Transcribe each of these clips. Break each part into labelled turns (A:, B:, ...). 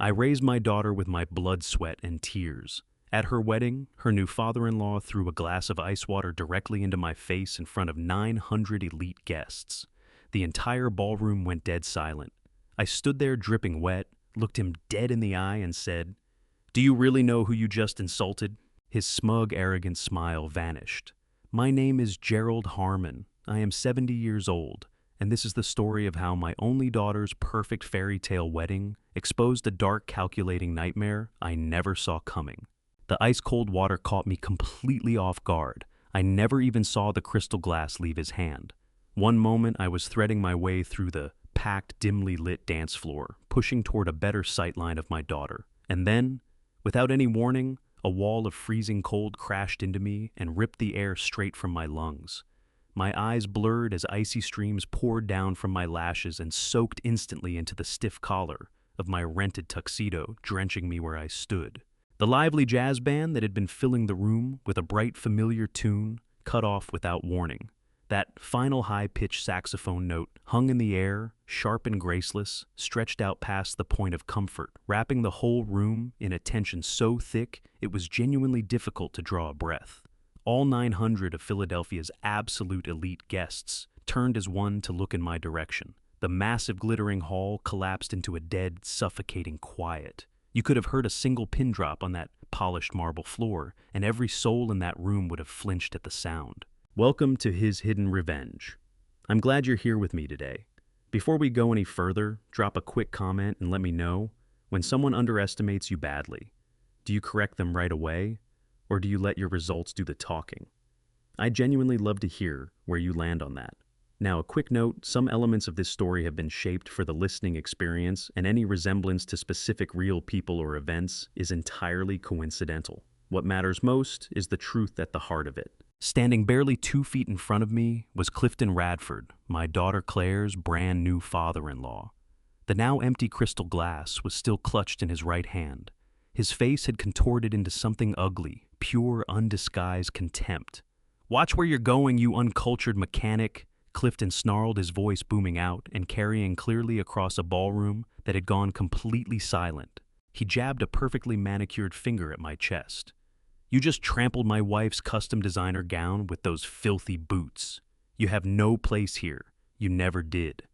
A: I raised my daughter with my blood, sweat, and tears. At her wedding, her new father-in-law threw a glass of ice water directly into my face in front of 900 elite guests. The entire ballroom went dead silent. I stood there dripping wet, looked him dead in the eye, and said, "Do you really know who you just insulted?" His smug, arrogant smile vanished. "My name is Gerald Harmon. I am 70 years old, and this is the story of how my only daughter's perfect fairy tale wedding exposed a dark, calculating nightmare I never saw coming." The ice-cold water caught me completely off guard. I never even saw the crystal glass leave his hand. One moment I was threading my way through the packed, dimly lit dance floor, pushing toward a better sightline of my daughter. And then, without any warning, a wall of freezing cold crashed into me and ripped the air straight from my lungs. My eyes blurred as icy streams poured down from my lashes and soaked instantly into the stiff collar of my rented tuxedo, drenching me where I stood. The lively jazz band that had been filling the room with a bright, familiar tune cut off without warning. That final high-pitched saxophone note hung in the air, sharp and graceless, stretched out past the point of comfort, wrapping the whole room in a tension so thick it was genuinely difficult to draw a breath. All 900 of Philadelphia's absolute elite guests turned as one to look in my direction. The massive glittering hall collapsed into a dead, suffocating quiet. You could have heard a single pin drop on that polished marble floor, and every soul in that room would have flinched at the sound. Welcome to His Hidden Revenge. I'm glad you're here with me today. Before we go any further, drop a quick comment and let me know, when someone underestimates you badly, do you correct them right away, or do you let your results do the talking? I genuinely love to hear where you land on that. Now, a quick note, some elements of this story have been shaped for the listening experience, and any resemblance to specific real people or events is entirely coincidental. What matters most is the truth at the heart of it. Standing barely 2 feet in front of me was Clifton Radford, my daughter Claire's brand new father-in-law. The now empty crystal glass was still clutched in his right hand. His face had contorted into something ugly, pure, undisguised contempt. "Watch where you're going, you uncultured mechanic," Clifton snarled, his voice booming out and carrying clearly across a ballroom that had gone completely silent. He jabbed a perfectly manicured finger at my chest. "You just trampled my wife's custom designer gown with those filthy boots. You have no place here. You never did."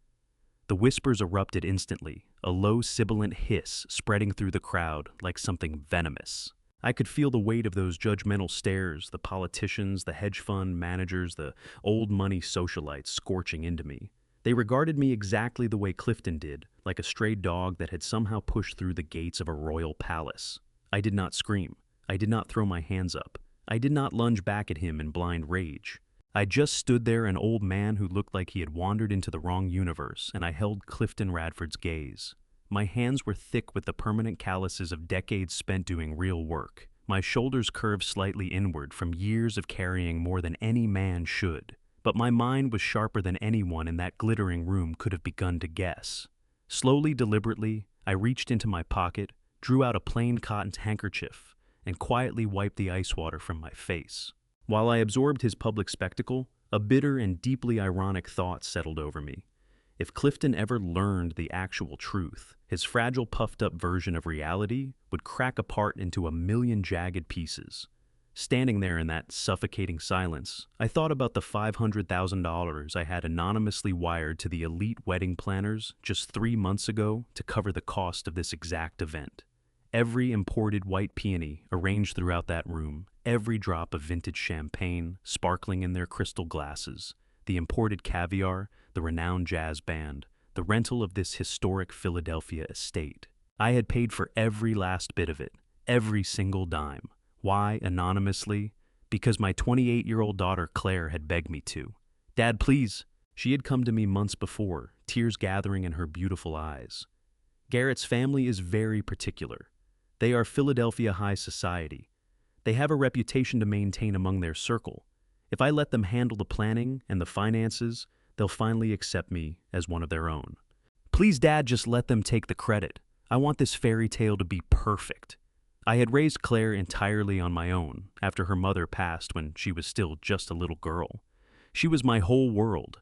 A: The whispers erupted instantly, a low sibilant hiss spreading through the crowd like something venomous. I could feel the weight of those judgmental stares, the politicians, the hedge fund managers, the old money socialites scorching into me. They regarded me exactly the way Clifton did, like a stray dog that had somehow pushed through the gates of a royal palace. I did not scream. I did not throw my hands up. I did not lunge back at him in blind rage. I just stood there, an old man who looked like he had wandered into the wrong universe, and I held Clifton Radford's gaze. My hands were thick with the permanent calluses of decades spent doing real work. My shoulders curved slightly inward from years of carrying more than any man should. But my mind was sharper than anyone in that glittering room could have begun to guess. Slowly, deliberately, I reached into my pocket, drew out a plain cotton handkerchief, and quietly wiped the ice water from my face. While I absorbed his public spectacle, a bitter and deeply ironic thought settled over me. If Clifton ever learned the actual truth, his fragile, puffed-up version of reality would crack apart into a million jagged pieces. Standing there in that suffocating silence, I thought about the $500,000 I had anonymously wired to the elite wedding planners just 3 months ago to cover the cost of this exact event. Every imported white peony arranged throughout that room, every drop of vintage champagne sparkling in their crystal glasses, the imported caviar, the renowned jazz band, the rental of this historic Philadelphia estate. I had paid for every last bit of it, every single dime. Why, anonymously? Because my 28-year-old daughter Claire had begged me to. "Dad, please." She had come to me months before, tears gathering in her beautiful eyes. "Garrett's family is very particular. They are Philadelphia high society. They have a reputation to maintain among their circle. If I let them handle the planning and the finances, they'll finally accept me as one of their own. Please, Dad, just let them take the credit. I want this fairy tale to be perfect." I had raised Claire entirely on my own after her mother passed when she was still just a little girl. She was my whole world.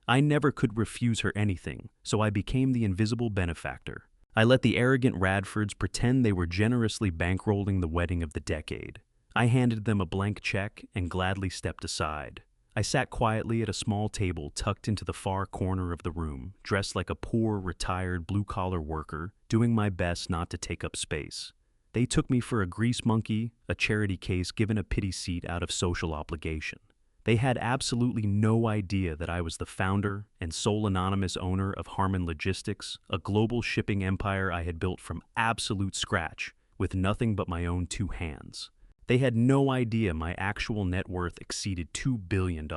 A: I never could refuse her anything, so I became the invisible benefactor. I let the arrogant Radfords pretend they were generously bankrolling the wedding of the decade. I handed them a blank check and gladly stepped aside. I sat quietly at a small table tucked into the far corner of the room, dressed like a poor, retired, blue-collar worker, doing my best not to take up space. They took me for a grease monkey, a charity case given a pity seat out of social obligation. They had absolutely no idea that I was the founder and sole anonymous owner of Harmon Logistics, a global shipping empire I had built from absolute scratch, with nothing but my own two hands. They had no idea my actual net worth exceeded $2 billion.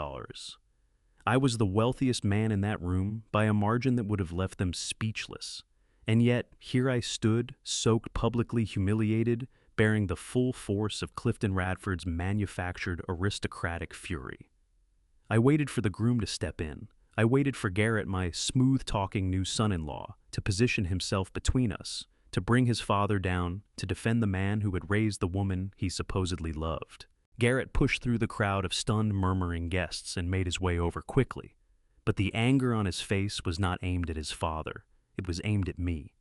A: I was the wealthiest man in that room by a margin that would have left them speechless. And yet, here I stood, soaked, publicly humiliated, bearing the full force of Clifton Radford's manufactured aristocratic fury. I waited for the groom to step in. I waited for Garrett, my smooth-talking new son-in-law, to position himself between us, to bring his father down, to defend the man who had raised the woman he supposedly loved. Garrett pushed through the crowd of stunned, murmuring guests and made his way over quickly. But the anger on his face was not aimed at his father. It was aimed at me.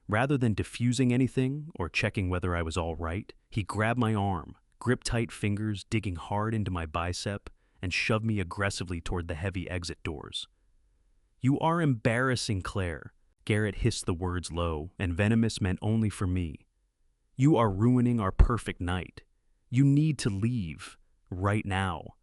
A: Rather than diffusing anything or checking whether I was all right, he grabbed my arm, gripped tight fingers digging hard into my bicep, and shoved me aggressively toward the heavy exit doors. "You are embarrassing, Claire." Garrett hissed the words low, and venomous meant only for me. "You are ruining our perfect night. You need to leave. Right now."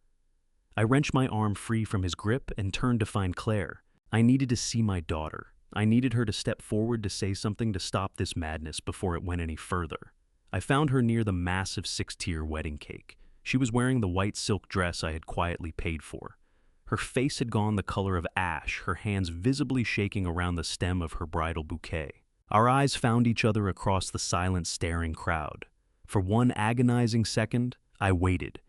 A: I wrenched my arm free from his grip and turned to find Claire. I needed to see my daughter. I needed her to step forward to say something to stop this madness before it went any further. I found her near the massive 6-tier wedding cake. She was wearing the white silk dress I had quietly paid for. Her face had gone the color of ash, her hands visibly shaking around the stem of her bridal bouquet. Our eyes found each other across the silent, staring crowd. For one agonizing second, I waited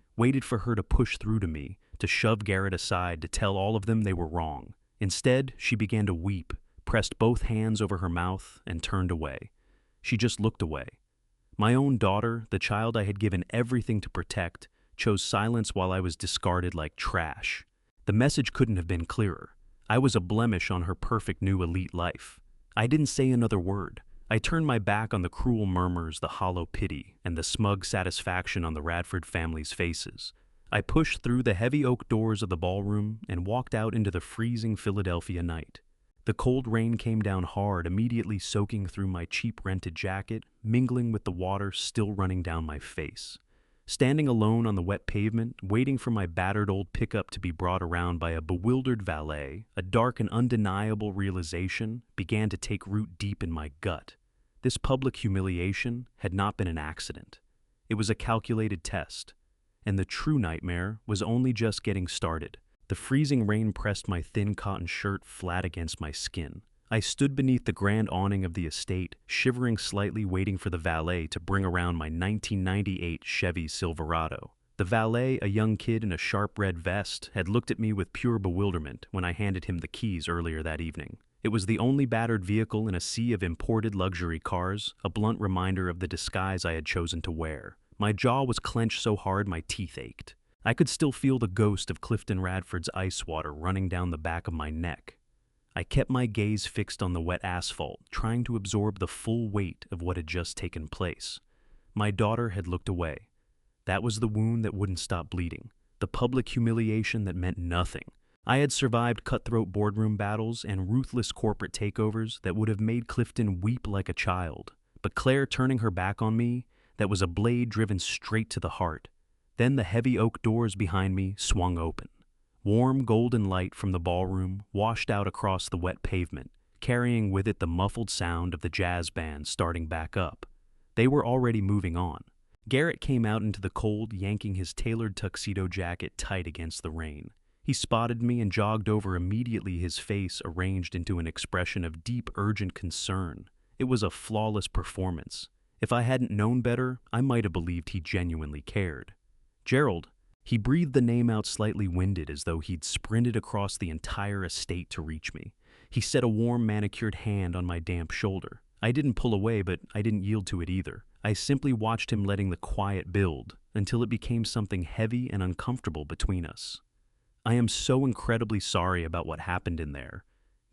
A: for her to push through to me, to shove Garrett aside, to tell all of them they were wrong. Instead, she began to weep, pressed both hands over her mouth, and turned away. She just looked away. My own daughter, the child I had given everything to protect, chose silence while I was discarded like trash. The message couldn't have been clearer. I was a blemish on her perfect new elite life. I didn't say another word. I turned my back on the cruel murmurs, the hollow pity, and the smug satisfaction on the Radford family's faces. I pushed through the heavy oak doors of the ballroom and walked out into the freezing Philadelphia night. The cold rain came down hard, immediately soaking through my cheap rented jacket, mingling with the water still running down my face. Standing alone on the wet pavement, waiting for my battered old pickup to be brought around by a bewildered valet, a dark and undeniable realization began to take root deep in my gut. This public humiliation had not been an accident. It was a calculated test. And the true nightmare was only just getting started. The freezing rain pressed my thin cotton shirt flat against my skin. I stood beneath the grand awning of the estate, shivering slightly, waiting for the valet to bring around my 1998 Chevy Silverado. The valet, a young kid in a sharp red vest, had looked at me with pure bewilderment when I handed him the keys earlier that evening. It was the only battered vehicle in a sea of imported luxury cars, a blunt reminder of the disguise I had chosen to wear. My jaw was clenched so hard my teeth ached. I could still feel the ghost of Clifton Radford's ice water running down the back of my neck. I kept my gaze fixed on the wet asphalt, trying to absorb the full weight of what had just taken place. My daughter had looked away. That was the wound that wouldn't stop bleeding, the public humiliation that meant nothing. I had survived cutthroat boardroom battles and ruthless corporate takeovers that would have made Clifton weep like a child. But Claire turning her back on me, that was a blade driven straight to the heart. Then the heavy oak doors behind me swung open. Warm golden light from the ballroom washed out across the wet pavement, carrying with it the muffled sound of the jazz band starting back up. They were already moving on. Garrett came out into the cold, yanking his tailored tuxedo jacket tight against the rain. He spotted me and jogged over immediately, his face arranged into an expression of deep, urgent concern. It was a flawless performance. If I hadn't known better, I might have believed he genuinely cared. "Gerald." He breathed the name out slightly winded, as though he'd sprinted across the entire estate to reach me. He set a warm, manicured hand on my damp shoulder. I didn't pull away, but I didn't yield to it either. I simply watched him letting the quiet build, until it became something heavy and uncomfortable between us. "I am so incredibly sorry about what happened in there,"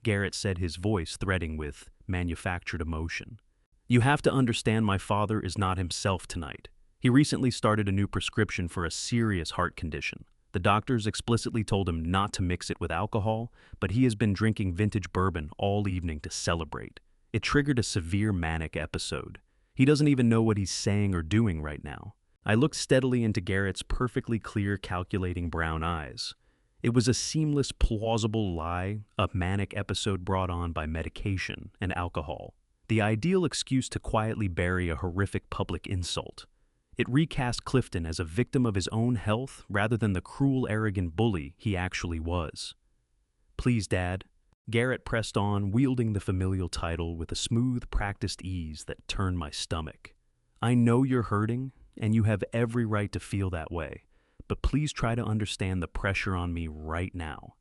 A: Garrett said, his voice threading with manufactured emotion. You have to understand my father is not himself tonight. He recently started a new prescription for a serious heart condition. The doctors explicitly told him not to mix it with alcohol, but he has been drinking vintage bourbon all evening to celebrate. It triggered a severe manic episode. He doesn't even know what he's saying or doing right now. I looked steadily into Garrett's perfectly clear, calculating brown eyes. It was a seamless, plausible lie, a manic episode brought on by medication and alcohol. The ideal excuse to quietly bury a horrific public insult. It recast Clifton as a victim of his own health rather than the cruel, arrogant bully he actually was. "Please, Dad." Garrett pressed on, wielding the familial title with a smooth, practiced ease that turned my stomach. "I know you're hurting, and you have every right to feel that way, but please try to understand the pressure on me right now.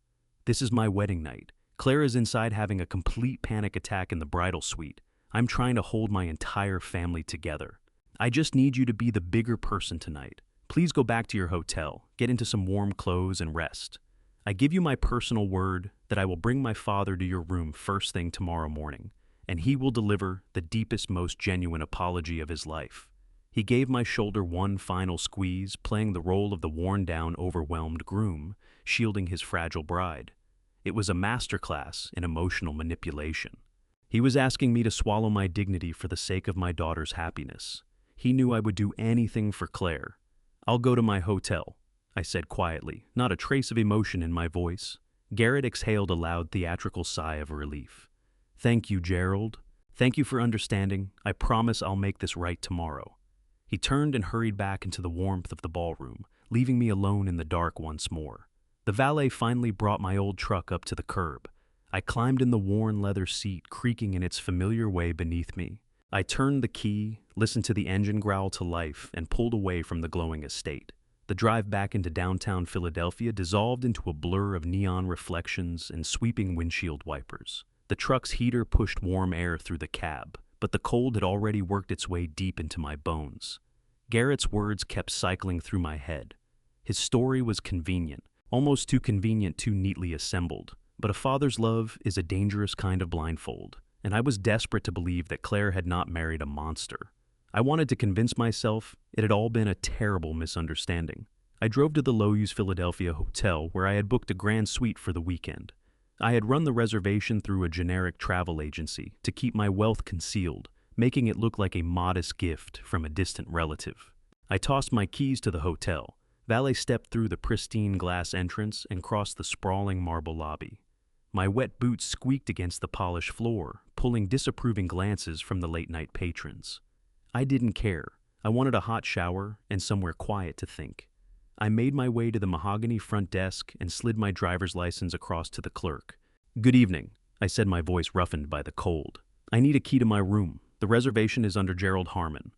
A: This is my wedding night. Claire is inside having a complete panic attack in the bridal suite. I'm trying to hold my entire family together. I just need you to be the bigger person tonight. Please go back to your hotel, get into some warm clothes, and rest. I give you my personal word that I will bring my father to your room first thing tomorrow morning, and he will deliver the deepest, most genuine apology of his life." He gave my shoulder one final squeeze, playing the role of the worn-down, overwhelmed groom, shielding his fragile bride. It was a masterclass in emotional manipulation. He was asking me to swallow my dignity for the sake of my daughter's happiness. He knew I would do anything for Claire. "I'll go to my hotel," I said quietly, not a trace of emotion in my voice. Garrett exhaled a loud, theatrical sigh of relief. "Thank you, Gerald. Thank you for understanding. I promise I'll make this right tomorrow." He turned and hurried back into the warmth of the ballroom, leaving me alone in the dark once more. The valet finally brought my old truck up to the curb. I climbed in the worn leather seat, creaking in its familiar way beneath me. I turned the key, listened to the engine growl to life, and pulled away from the glowing estate. The drive back into downtown Philadelphia dissolved into a blur of neon reflections and sweeping windshield wipers. The truck's heater pushed warm air through the cab, but the cold had already worked its way deep into my bones. Garrett's words kept cycling through my head. His story was convenient, almost too convenient, too neatly assembled. But a father's love is a dangerous kind of blindfold, and I was desperate to believe that Claire had not married a monster. I wanted to convince myself it had all been a terrible misunderstanding. I drove to the Loews Philadelphia Hotel, where I had booked a grand suite for the weekend. I had run the reservation through a generic travel agency to keep my wealth concealed, making it look like a modest gift from a distant relative. I tossed my keys to the hotel. Valet stepped through the pristine glass entrance and crossed the sprawling marble lobby. My wet boots squeaked against the polished floor, pulling disapproving glances from the late-night patrons. I didn't care. I wanted a hot shower and somewhere quiet to think. I made my way to the mahogany front desk and slid my driver's license across to the clerk. "Good evening," I said, my voice roughened by the cold. "I need a key to my room. The reservation is under Gerald Harmon."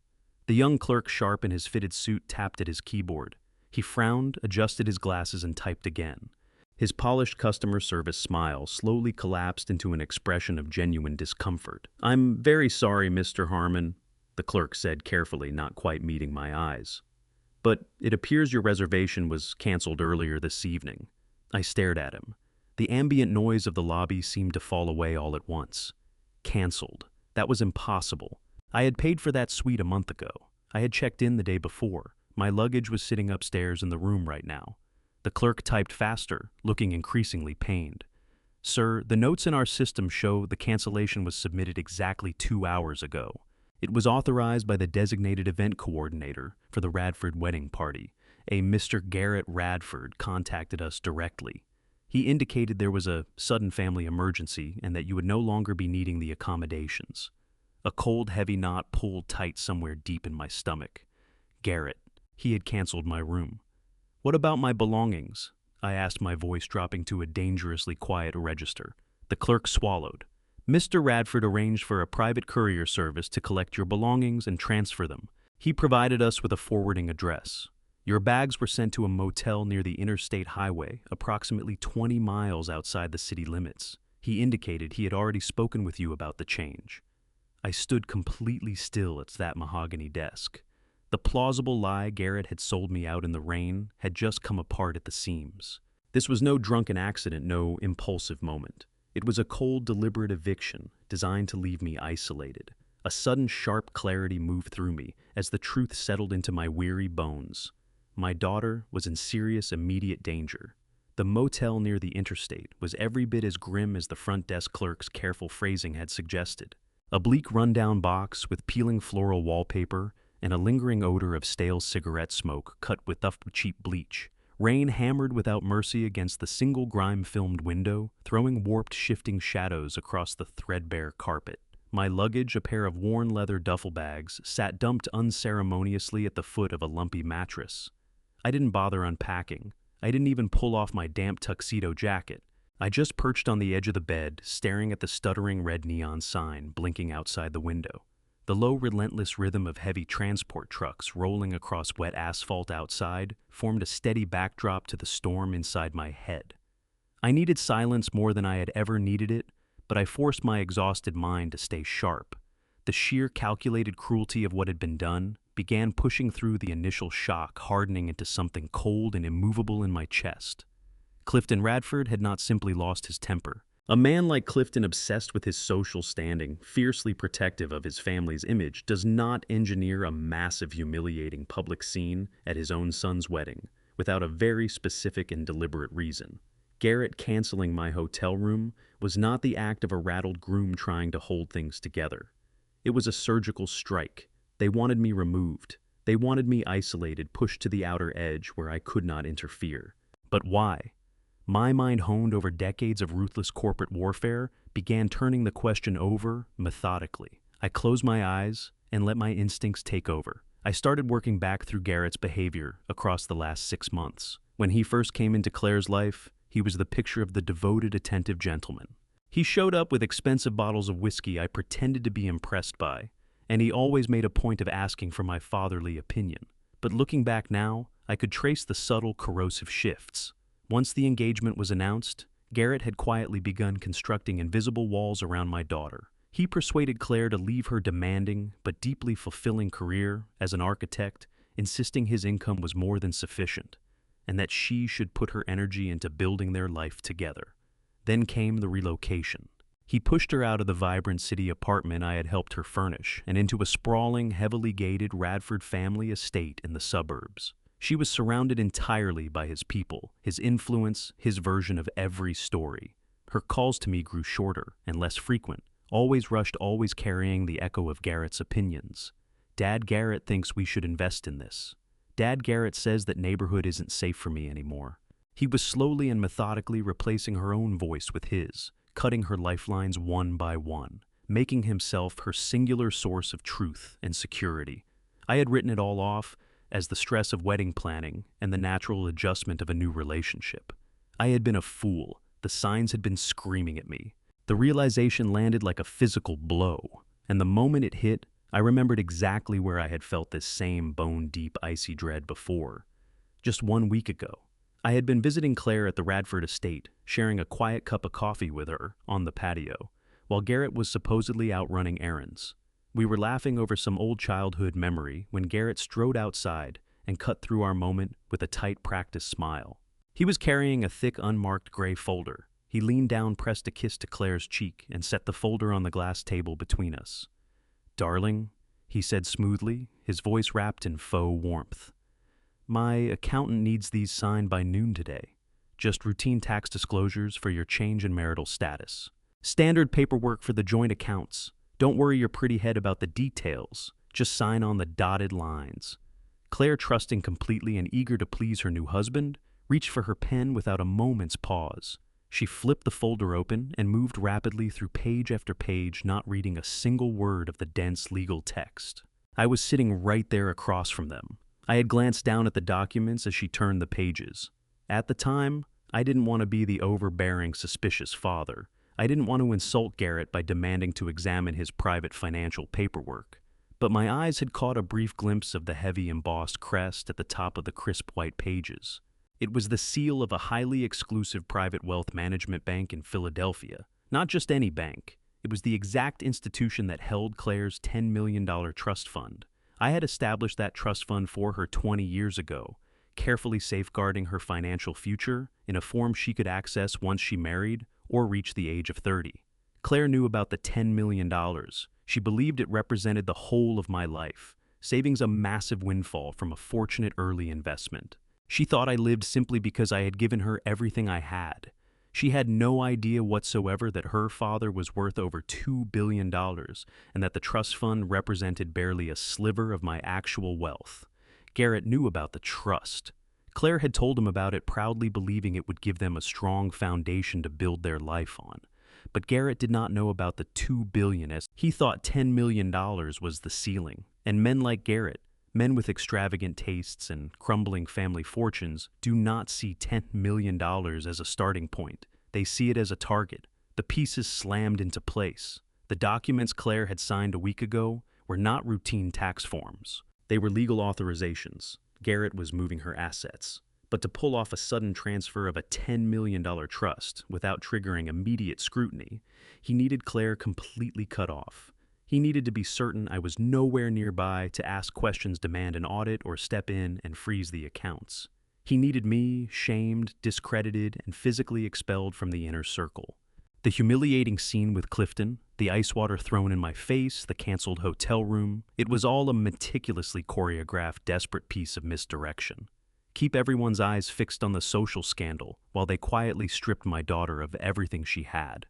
A: The young clerk, sharp in his fitted suit, tapped at his keyboard. He frowned, adjusted his glasses, and typed again. His polished customer service smile slowly collapsed into an expression of genuine discomfort. "I'm very sorry, Mr. Harmon," the clerk said carefully, not quite meeting my eyes. "But it appears your reservation was canceled earlier this evening." I stared at him. The ambient noise of the lobby seemed to fall away all at once. Canceled. That was impossible. I had paid for that suite a month ago. I had checked in the day before. My luggage was sitting upstairs in the room right now. The clerk typed faster, looking increasingly pained. "Sir, the notes in our system show the cancellation was submitted exactly 2 hours ago. It was authorized by the designated event coordinator for the Radford wedding party. A Mr. Garrett Radford contacted us directly. He indicated there was a sudden family emergency and that you would no longer be needing the accommodations." A cold, heavy knot pulled tight somewhere deep in my stomach. Garrett. He had canceled my room. "What about my belongings?" I asked, my voice dropping to a dangerously quiet register. The clerk swallowed. "Mr. Radford arranged for a private courier service to collect your belongings and transfer them. He provided us with a forwarding address. Your bags were sent to a motel near the interstate highway, approximately 20 miles outside the city limits. He indicated he had already spoken with you about the change." I stood completely still at that mahogany desk. The plausible lie Garrett had sold me out in the rain had just come apart at the seams. This was no drunken accident, no impulsive moment. It was a cold, deliberate eviction designed to leave me isolated. A sudden, sharp clarity moved through me as the truth settled into my weary bones. My daughter was in serious, immediate danger. The motel near the interstate was every bit as grim as the front desk clerk's careful phrasing had suggested. A bleak rundown box with peeling floral wallpaper and a lingering odor of stale cigarette smoke cut with cheap bleach. Rain hammered without mercy against the single grime-filmed window, throwing warped, shifting shadows across the threadbare carpet. My luggage, a pair of worn leather duffel bags, sat dumped unceremoniously at the foot of a lumpy mattress. I didn't bother unpacking. I didn't even pull off my damp tuxedo jacket. I just perched on the edge of the bed, staring at the stuttering red neon sign blinking outside the window. The low, relentless rhythm of heavy transport trucks rolling across wet asphalt outside formed a steady backdrop to the storm inside my head. I needed silence more than I had ever needed it, but I forced my exhausted mind to stay sharp. The sheer, calculated cruelty of what had been done began pushing through the initial shock, hardening into something cold and immovable in my chest. Clifton Radford had not simply lost his temper. A man like Clifton, obsessed with his social standing, fiercely protective of his family's image, does not engineer a massive, humiliating public scene at his own son's wedding without a very specific and deliberate reason. Garrett canceling my hotel room was not the act of a rattled groom trying to hold things together. It was a surgical strike. They wanted me removed. They wanted me isolated, pushed to the outer edge where I could not interfere. But why? My mind, honed over decades of ruthless corporate warfare, began turning the question over methodically. I closed my eyes and let my instincts take over. I started working back through Garrett's behavior across the last 6 months. When he first came into Claire's life, he was the picture of the devoted, attentive gentleman. He showed up with expensive bottles of whiskey I pretended to be impressed by, and he always made a point of asking for my fatherly opinion. But looking back now, I could trace the subtle, corrosive shifts. Once the engagement was announced, Garrett had quietly begun constructing invisible walls around my daughter. He persuaded Claire to leave her demanding but deeply fulfilling career as an architect, insisting his income was more than sufficient, and that she should put her energy into building their life together. Then came the relocation. He pushed her out of the vibrant city apartment I had helped her furnish and into a sprawling, heavily gated Radford family estate in the suburbs. She was surrounded entirely by his people, his influence, his version of every story. Her calls to me grew shorter and less frequent, always rushed, always carrying the echo of Garrett's opinions. Dad Garrett thinks we should invest in this. Dad Garrett says that neighborhood isn't safe for me anymore. He was slowly and methodically replacing her own voice with his, cutting her lifelines one by one, making himself her singular source of truth and security. I had written it all off as the stress of wedding planning and the natural adjustment of a new relationship. I had been a fool. The signs had been screaming at me. The realization landed like a physical blow, and the moment it hit, I remembered exactly where I had felt this same bone-deep, icy dread before. Just 1 week ago, I had been visiting Claire at the Radford estate, sharing a quiet cup of coffee with her on the patio, while Garrett was supposedly out running errands. We were laughing over some old childhood memory when Garrett strode outside and cut through our moment with a tight, practiced smile. He was carrying a thick, unmarked gray folder. He leaned down, pressed a kiss to Claire's cheek, and set the folder on the glass table between us. "Darling," he said smoothly, his voice wrapped in faux warmth. "My accountant needs these signed by noon today. Just routine tax disclosures for your change in marital status. Standard paperwork for the joint accounts. Don't worry your pretty head about the details. Just sign on the dotted lines." Claire, trusting completely and eager to please her new husband, reached for her pen without a moment's pause. She flipped the folder open and moved rapidly through page after page, not reading a single word of the dense legal text. I was sitting right there across from them. I had glanced down at the documents as she turned the pages. At the time, I didn't want to be the overbearing, suspicious father. I didn't want to insult Garrett by demanding to examine his private financial paperwork. But my eyes had caught a brief glimpse of the heavy embossed crest at the top of the crisp white pages. It was the seal of a highly exclusive private wealth management bank in Philadelphia. Not just any bank. It was the exact institution that held Claire's $10 million trust fund. I had established that trust fund for her 20 years ago, carefully safeguarding her financial future in a form she could access once she married or reach the age of 30. Claire knew about the $10 million. She believed it represented the whole of my life, savings a massive windfall from a fortunate early investment. She thought I lived simply because I had given her everything I had. She had no idea whatsoever that her father was worth over $2 billion and that the trust fund represented barely a sliver of my actual wealth. Garrett knew about the trust. Claire had told him about it, proudly believing it would give them a strong foundation to build their life on. But Garrett did not know about the $2 billion, as he thought $10 million was the ceiling. And men like Garrett, men with extravagant tastes and crumbling family fortunes, do not see $10 million as a starting point. They see it as a target. The pieces slammed into place. The documents Claire had signed a week ago were not routine tax forms. They were legal authorizations. Garrett was moving her assets. But to pull off a sudden transfer of a $10 million trust without triggering immediate scrutiny, he needed Claire completely cut off. He needed to be certain I was nowhere nearby to ask questions, demand an audit, or step in and freeze the accounts. He needed me shamed, discredited, and physically expelled from the inner circle. The humiliating scene with Clifton, the ice water thrown in my face, the canceled hotel room, it was all a meticulously choreographed, desperate piece of misdirection. Keep everyone's eyes fixed on the social scandal while they quietly stripped my daughter of everything she had.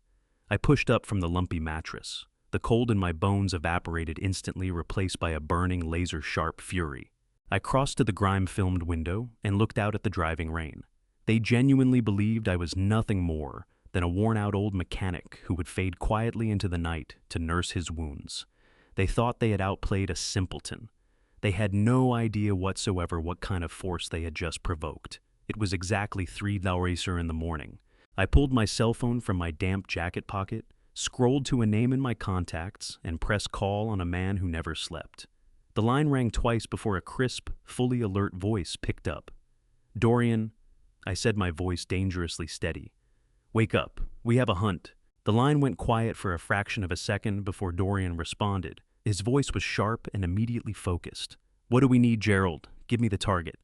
A: I pushed up from the lumpy mattress. The cold in my bones evaporated instantly, replaced by a burning, laser-sharp fury. I crossed to the grime-filmed window and looked out at the driving rain. They genuinely believed I was nothing more than a worn-out old mechanic who would fade quietly into the night to nurse his wounds. They thought they had outplayed a simpleton. They had no idea whatsoever what kind of force they had just provoked. It was exactly 3:00 in the morning. I pulled my cell phone from my damp jacket pocket, scrolled to a name in my contacts, and pressed call on a man who never slept. The line rang twice before a crisp, fully alert voice picked up. "Dorian," I said, my voice dangerously steady. "Wake up. We have a hunt." The line went quiet for a fraction of a second before Dorian responded. His voice was sharp and immediately focused. "What do we need, Gerald? Give me the target."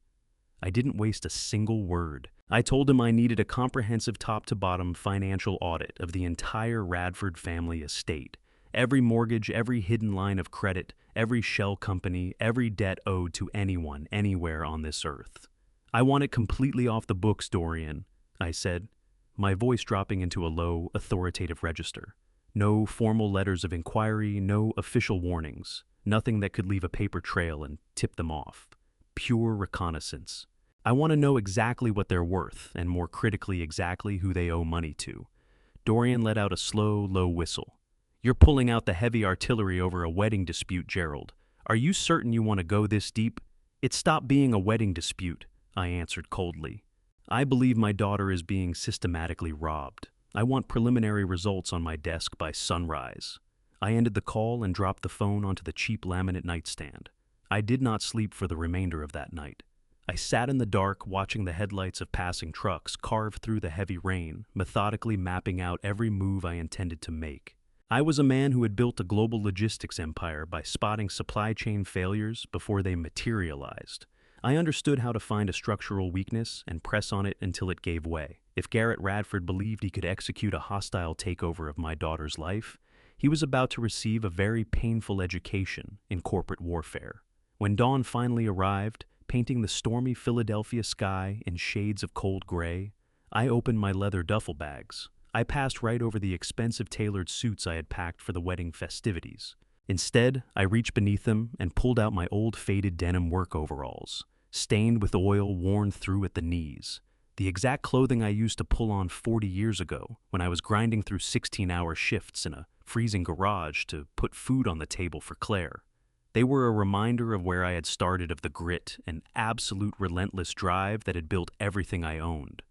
A: I didn't waste a single word. I told him I needed a comprehensive top-to-bottom financial audit of the entire Radford family estate. Every mortgage, every hidden line of credit, every shell company, every debt owed to anyone, anywhere on this earth. "I want it completely off the books, Dorian," I said, my voice dropping into a low, authoritative register. No formal letters of inquiry, no official warnings, nothing that could leave a paper trail and tip them off. Pure reconnaissance. I want to know exactly what they're worth, and more critically, exactly who they owe money to. Dorian let out a slow, low whistle. "You're pulling out the heavy artillery over a wedding dispute, Gerald. Are you certain you want to go this deep?" "It stopped being a wedding dispute," I answered coldly. "I believe my daughter is being systematically robbed. I want preliminary results on my desk by sunrise." I ended the call and dropped the phone onto the cheap laminate nightstand. I did not sleep for the remainder of that night. I sat in the dark, watching the headlights of passing trucks carve through the heavy rain, methodically mapping out every move I intended to make. I was a man who had built a global logistics empire by spotting supply chain failures before they materialized. I understood how to find a structural weakness and press on it until it gave way. If Garrett Radford believed he could execute a hostile takeover of my daughter's life, he was about to receive a very painful education in corporate warfare. When dawn finally arrived, painting the stormy Philadelphia sky in shades of cold gray, I opened my leather duffel bags. I passed right over the expensive tailored suits I had packed for the wedding festivities. Instead, I reached beneath them and pulled out my old faded denim work overalls, stained with oil, worn through at the knees. The exact clothing I used to pull on 40 years ago when I was grinding through 16-hour shifts in a freezing garage to put food on the table for Claire. They were a reminder of where I had started, of the grit and absolute relentless drive that had built everything I owned.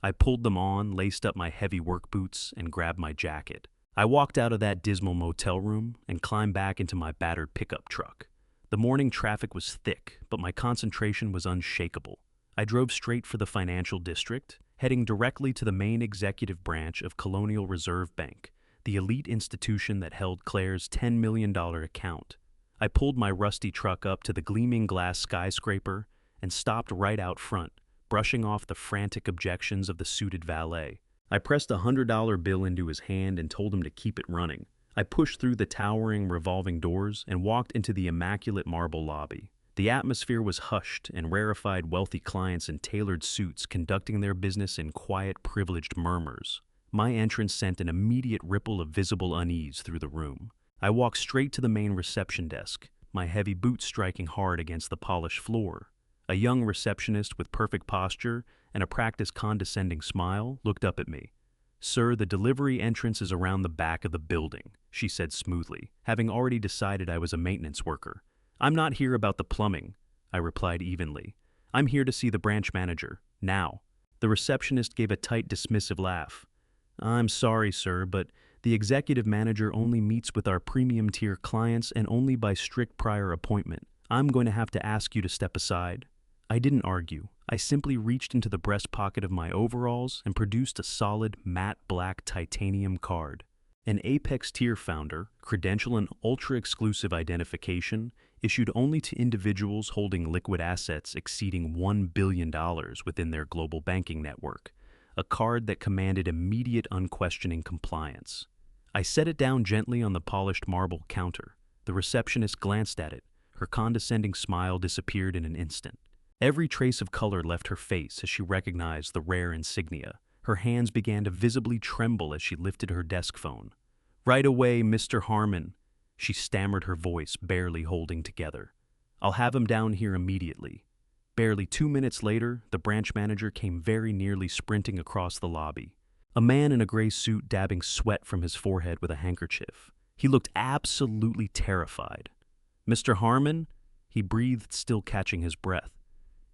A: I pulled them on, laced up my heavy work boots, and grabbed my jacket. I walked out of that dismal motel room and climbed back into my battered pickup truck. The morning traffic was thick, but my concentration was unshakable. I drove straight for the financial district, heading directly to the main executive branch of Colonial Reserve Bank, the elite institution that held Claire's $10 million account. I pulled my rusty truck up to the gleaming glass skyscraper and stopped right out front, brushing off the frantic objections of the suited valet. I pressed $100 bill into his hand and told him to keep it running. I pushed through the towering revolving doors and walked into the immaculate marble lobby. The atmosphere was hushed and rarefied wealthy clients in tailored suits conducting their business in quiet, privileged murmurs. My entrance sent an immediate ripple of visible unease through the room. I walked straight to the main reception desk, my heavy boots striking hard against the polished floor. A young receptionist with perfect posture and a practiced condescending smile looked up at me. "Sir, the delivery entrance is around the back of the building," she said smoothly, having already decided I was a maintenance worker. "I'm not here about the plumbing," I replied evenly. "I'm here to see the branch manager, now." The receptionist gave a tight, dismissive laugh. "I'm sorry, sir, but the executive manager only meets with our premium tier clients and only by strict prior appointment. I'm going to have to ask you to step aside." I didn't argue. I simply reached into the breast pocket of my overalls and produced a solid, matte black titanium card. An Apex tier founder, credential and ultra-exclusive identification issued only to individuals holding liquid assets exceeding $1 billion within their global banking network. A card that commanded immediate unquestioning compliance. I set it down gently on the polished marble counter. The receptionist glanced at it. Her condescending smile disappeared in an instant. Every trace of color left her face as she recognized the rare insignia. Her hands began to visibly tremble as she lifted her desk phone. "Right away, Mr. Harmon," she stammered, her voice barely holding together. "I'll have him down here immediately." Barely 2 minutes later, the branch manager came very nearly sprinting across the lobby. A man in a gray suit dabbing sweat from his forehead with a handkerchief. He looked absolutely terrified. "Mr. Harmon?" he breathed, still catching his breath.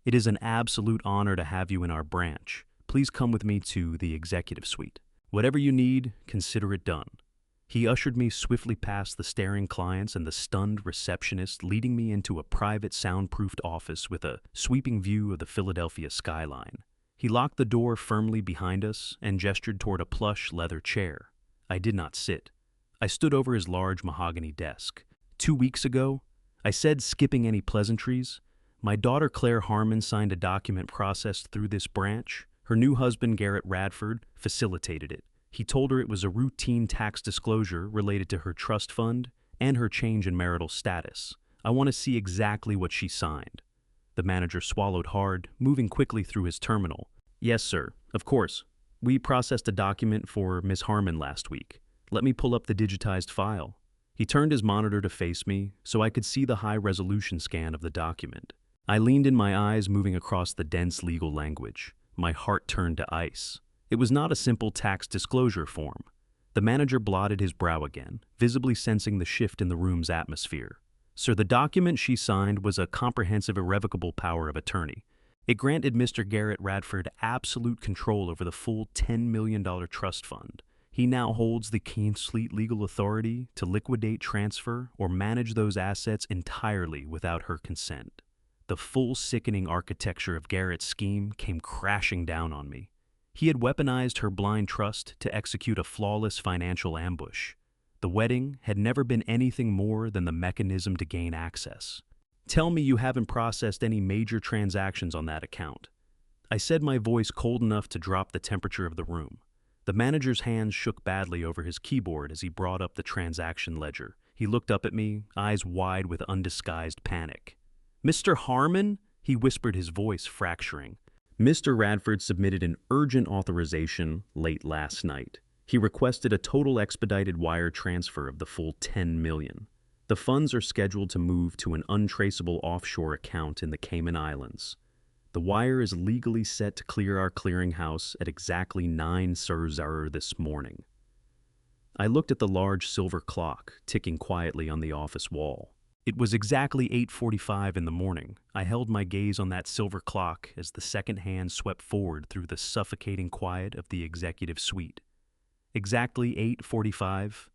A: "It is an absolute honor to have you in our branch. Please come with me to the executive suite. Whatever you need, consider it done." He ushered me swiftly past the staring clients and the stunned receptionist, leading me into a private, soundproofed office with a sweeping view of the Philadelphia skyline. He locked the door firmly behind us and gestured toward a plush leather chair. I did not sit. I stood over his large mahogany desk. 2 weeks ago, I said, skipping any pleasantries, my daughter Claire Harmon signed a document processed through this branch. Her new husband, Garrett Radford, facilitated it. He told her it was a routine tax disclosure related to her trust fund and her change in marital status. I want to see exactly what she signed. The manager swallowed hard, moving quickly through his terminal. "Yes, sir. Of course. We processed a document for Miss Harmon last week. Let me pull up the digitized file." He turned his monitor to face me so I could see the high-resolution scan of the document. I leaned in, my eyes moving across the dense legal language. My heart turned to ice. It was not a simple tax disclosure form. The manager blotted his brow again, visibly sensing the shift in the room's atmosphere. "Sir, the document she signed was a comprehensive irrevocable power of attorney. It granted Mr. Garrett Radford absolute control over the full $10 million trust fund. He now holds the complete legal authority to liquidate, transfer, or manage those assets entirely without her consent." The full, sickening architecture of Garrett's scheme came crashing down on me. He had weaponized her blind trust to execute a flawless financial ambush. The wedding had never been anything more than the mechanism to gain access. "Tell me you haven't processed any major transactions on that account." I said, my voice cold enough to drop the temperature of the room. The manager's hands shook badly over his keyboard as he brought up the transaction ledger. He looked up at me, eyes wide with undisguised panic. "Mr. Harmon?" he whispered, his voice fracturing. "Mr. Radford submitted an urgent authorization late last night. He requested a total expedited wire transfer of the full $10 million. The funds are scheduled to move to an untraceable offshore account in the Cayman Islands. The wire is legally set to clear our clearinghouse at exactly 9 Surzar this morning." I looked at the large silver clock ticking quietly on the office wall. It was exactly 8:45 in the morning. I held my gaze on that silver clock as the second hand swept forward through the suffocating quiet of the executive suite. Exactly 8:45,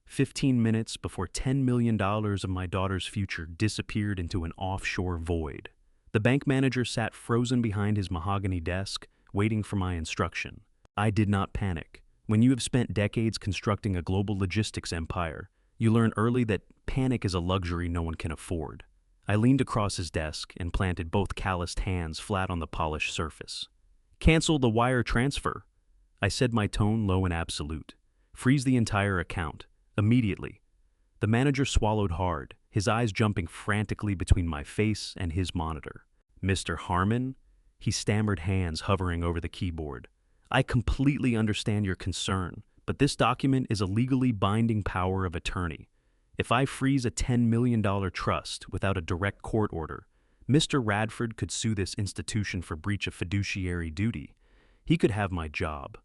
A: 15 minutes before $10 million of my daughter's future disappeared into an offshore void. The bank manager sat frozen behind his mahogany desk, waiting for my instruction. I did not panic. When you have spent decades constructing a global logistics empire, you learn early that panic is a luxury no one can afford. I leaned across his desk and planted both calloused hands flat on the polished surface. "Cancel the wire transfer." I I said, my tone low and absolute. Freeze the entire account. Immediately. The manager swallowed hard, his eyes jumping frantically between my face and his monitor. Mr. Harmon? He stammered, hands hovering over the keyboard. I completely understand your concern, but this document is a legally binding power of attorney. If I freeze a $10 million trust without a direct court order, Mr. Radford could sue this institution for breach of fiduciary duty. He could have my job.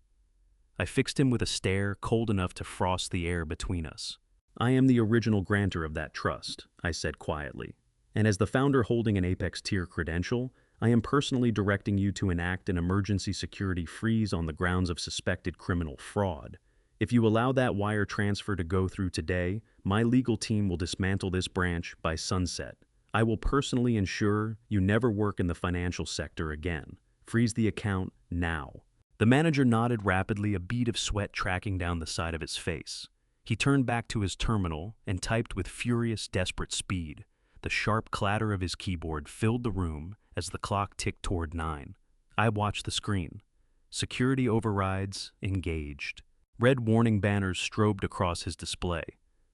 A: I fixed him with a stare cold enough to frost the air between us. I am the original grantor of that trust, I said quietly. And as the founder holding an Apex tier credential, I am personally directing you to enact an emergency security freeze on the grounds of suspected criminal fraud. If you allow that wire transfer to go through today, my legal team will dismantle this branch by sunset. I will personally ensure you never work in the financial sector again. Freeze the account now. The manager nodded rapidly, a bead of sweat tracking down the side of his face. He turned back to his terminal and typed with furious, desperate speed. The sharp clatter of his keyboard filled the room as the clock ticked toward 9. I watched the screen. Security overrides engaged. Red warning banners strobed across his display.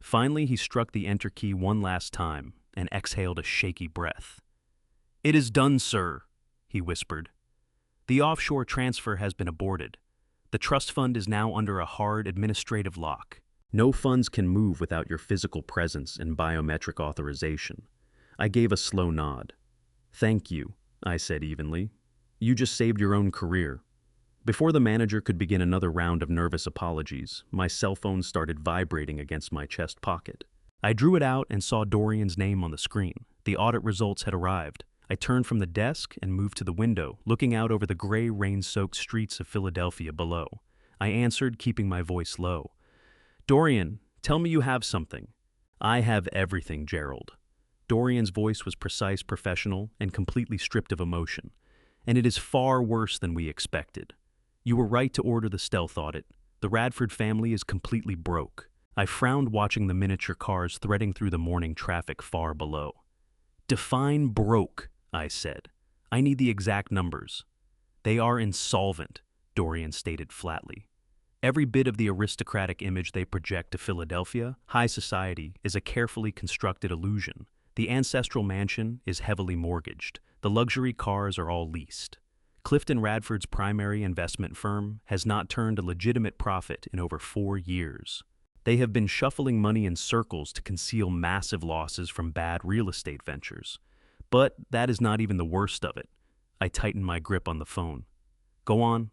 A: Finally, he struck the enter key one last time and exhaled a shaky breath. "It is done, sir," he whispered. "The offshore transfer has been aborted. The trust fund is now under a hard administrative lock. No funds can move without your physical presence and biometric authorization." I gave a slow nod. "Thank you," I said evenly. "You just saved your own career." Before the manager could begin another round of nervous apologies, my cell phone started vibrating against my chest pocket. I drew it out and saw Dorian's name on the screen. The audit results had arrived. I turned from the desk and moved to the window, looking out over the gray, rain-soaked streets of Philadelphia below. I answered, keeping my voice low. "Dorian, tell me you have something." "I have everything, Gerald." Dorian's voice was precise, professional, and completely stripped of emotion. "And it is far worse than we expected. You were right to order the stealth audit. The Radford family is completely broke." I frowned, watching the miniature cars threading through the morning traffic far below. "Define broke," I said. "I need the exact numbers." "They are insolvent," Dorian stated flatly. "Every bit of the aristocratic image they project to Philadelphia, high society, is a carefully constructed illusion. The ancestral mansion is heavily mortgaged. The luxury cars are all leased. Clifton Radford's primary investment firm has not turned a legitimate profit in over 4 years. They have been shuffling money in circles to conceal massive losses from bad real estate ventures. But that is not even the worst of it." I tightened my grip on the phone. "Go on."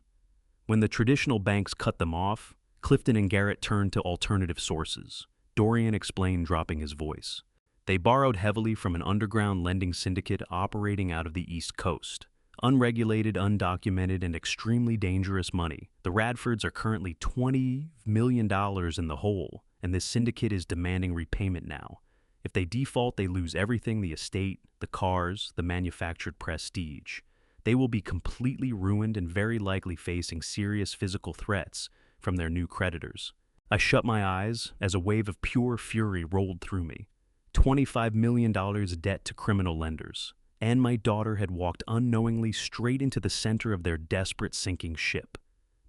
A: "When the traditional banks cut them off, Clifton and Garrett turned to alternative sources," Dorian explained, dropping his voice. "They borrowed heavily from an underground lending syndicate operating out of the East Coast. Unregulated, undocumented, and extremely dangerous money. The Radfords are currently $20 million in the hole, and this syndicate is demanding repayment now. If they default, they lose everything: the estate, the cars, the manufactured prestige. They will be completely ruined and very likely facing serious physical threats from their new creditors." I shut my eyes as a wave of pure fury rolled through me. $25 million debt to criminal lenders. And my daughter had walked unknowingly straight into the center of their desperate, sinking ship.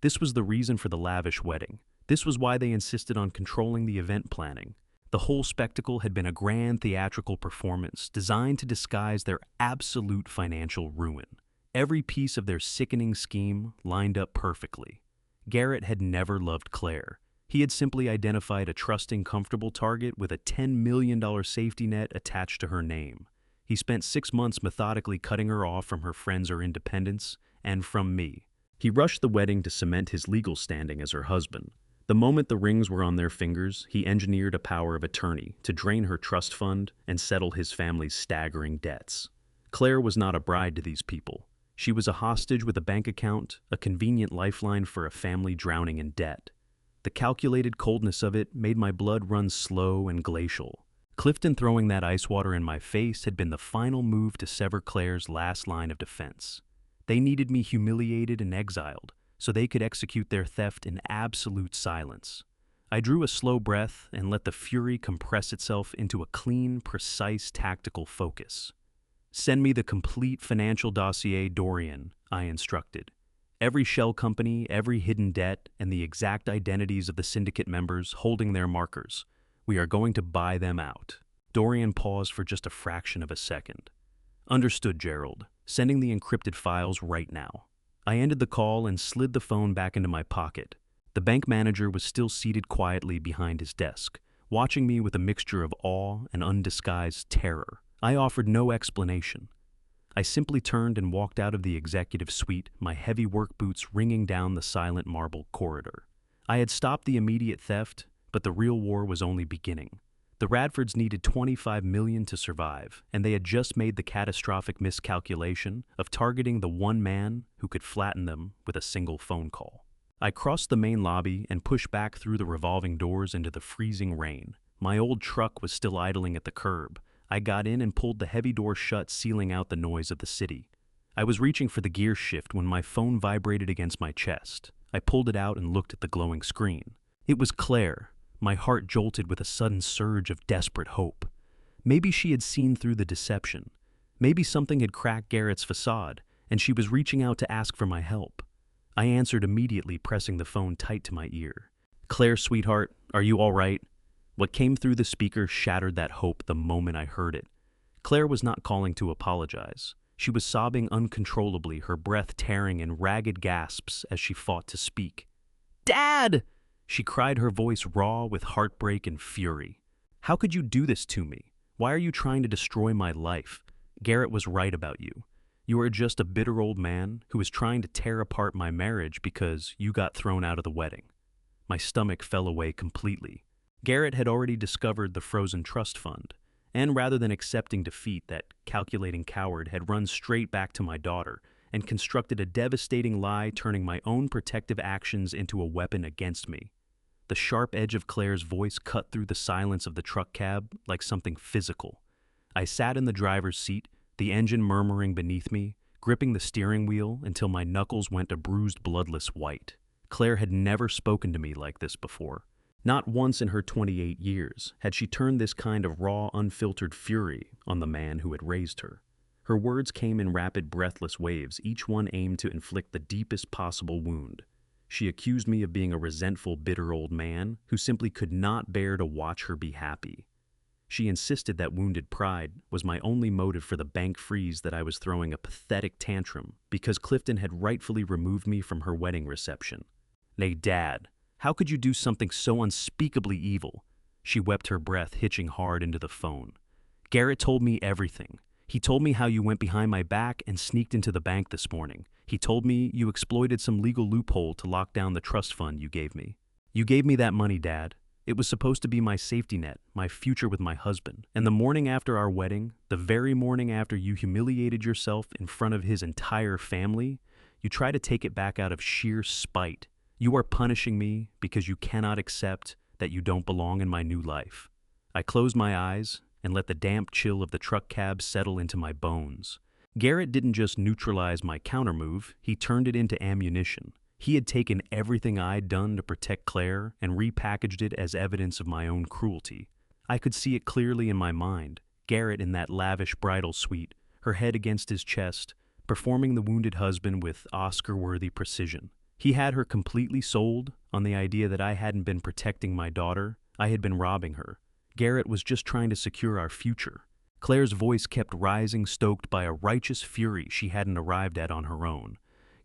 A: This was the reason for the lavish wedding. This was why they insisted on controlling the event planning. The whole spectacle had been a grand theatrical performance designed to disguise their absolute financial ruin. Every piece of their sickening scheme lined up perfectly. Garrett had never loved Claire. He had simply identified a trusting, comfortable target with a $10 million safety net attached to her name. He spent 6 months methodically cutting her off from her friends or independence, and from me. He rushed the wedding to cement his legal standing as her husband. The moment the rings were on their fingers, he engineered a power of attorney to drain her trust fund and settle his family's staggering debts. Claire was not a bride to these people. She was a hostage with a bank account, a convenient lifeline for a family drowning in debt. The calculated coldness of it made my blood run slow and glacial. Clifton throwing that ice water in my face had been the final move to sever Claire's last line of defense. They needed me humiliated and exiled, so they could execute their theft in absolute silence. I drew a slow breath and let the fury compress itself into a clean, precise, tactical focus. "Send me the complete financial dossier, Dorian," I instructed. Every shell company, every hidden debt, and the exact identities of the syndicate members holding their markers. We are going to buy them out. Dorian paused for just a fraction of a second. Understood, Gerald. Sending the encrypted files right now. I ended the call and slid the phone back into my pocket. The bank manager was still seated quietly behind his desk, watching me with a mixture of awe and undisguised terror. I offered no explanation. I simply turned and walked out of the executive suite, my heavy work boots ringing down the silent marble corridor. I had stopped the immediate theft, but the real war was only beginning. The Radfords needed $25 million to survive, and they had just made the catastrophic miscalculation of targeting the one man who could flatten them with a single phone call. I crossed the main lobby and pushed back through the revolving doors into the freezing rain. My old truck was still idling at the curb. I got in and pulled the heavy door shut, sealing out the noise of the city. I was reaching for the gear shift when my phone vibrated against my chest. I pulled it out and looked at the glowing screen. It was Claire. My heart jolted with a sudden surge of desperate hope. Maybe she had seen through the deception. Maybe something had cracked Garrett's facade, and she was reaching out to ask for my help. I answered immediately, pressing the phone tight to my ear. "Claire, sweetheart, are you all right?" What came through the speaker shattered that hope the moment I heard it. Claire was not calling to apologize. She was sobbing uncontrollably, her breath tearing in ragged gasps as she fought to speak. "Dad!" She cried, her voice raw with heartbreak and fury. "How could you do this to me? Why are you trying to destroy my life? Garrett was right about you. You are just a bitter old man who is trying to tear apart my marriage because you got thrown out of the wedding." My stomach fell away completely. Garrett had already discovered the frozen trust fund, and rather than accepting defeat, that calculating coward had run straight back to my daughter and constructed a devastating lie, turning my own protective actions into a weapon against me. The sharp edge of Claire's voice cut through the silence of the truck cab like something physical. I sat in the driver's seat, the engine murmuring beneath me, gripping the steering wheel until my knuckles went a bruised, bloodless white. Claire had never spoken to me like this before. Not once in her 28 years had she turned this kind of raw, unfiltered fury on the man who had raised her. Her words came in rapid, breathless waves, each one aimed to inflict the deepest possible wound. She accused me of being a resentful, bitter old man who simply could not bear to watch her be happy. She insisted that wounded pride was my only motive for the bank freeze, that I was throwing a pathetic tantrum because Clifton had rightfully removed me from her wedding reception. "Nay, Dad, how could you do something so unspeakably evil?" She wept, her breath hitching hard into the phone. "Garrett told me everything. He told me how you went behind my back and sneaked into the bank this morning. He told me you exploited some legal loophole to lock down the trust fund you gave me. You gave me that money, Dad. It was supposed to be my safety net, my future with my husband. And the morning after our wedding, the very morning after you humiliated yourself in front of his entire family, you try to take it back out of sheer spite. You are punishing me because you cannot accept that you don't belong in my new life." I closed my eyes and let the damp chill of the truck cab settle into my bones. Garrett didn't just neutralize my countermove, he turned it into ammunition. He had taken everything I'd done to protect Claire and repackaged it as evidence of my own cruelty. I could see it clearly in my mind. Garrett in that lavish bridal suite, her head against his chest, performing the wounded husband with Oscar-worthy precision. He had her completely sold on the idea that I hadn't been protecting my daughter, I had been robbing her. Garrett was just trying to secure our future. Claire's voice kept rising, stoked by a righteous fury she hadn't arrived at on her own.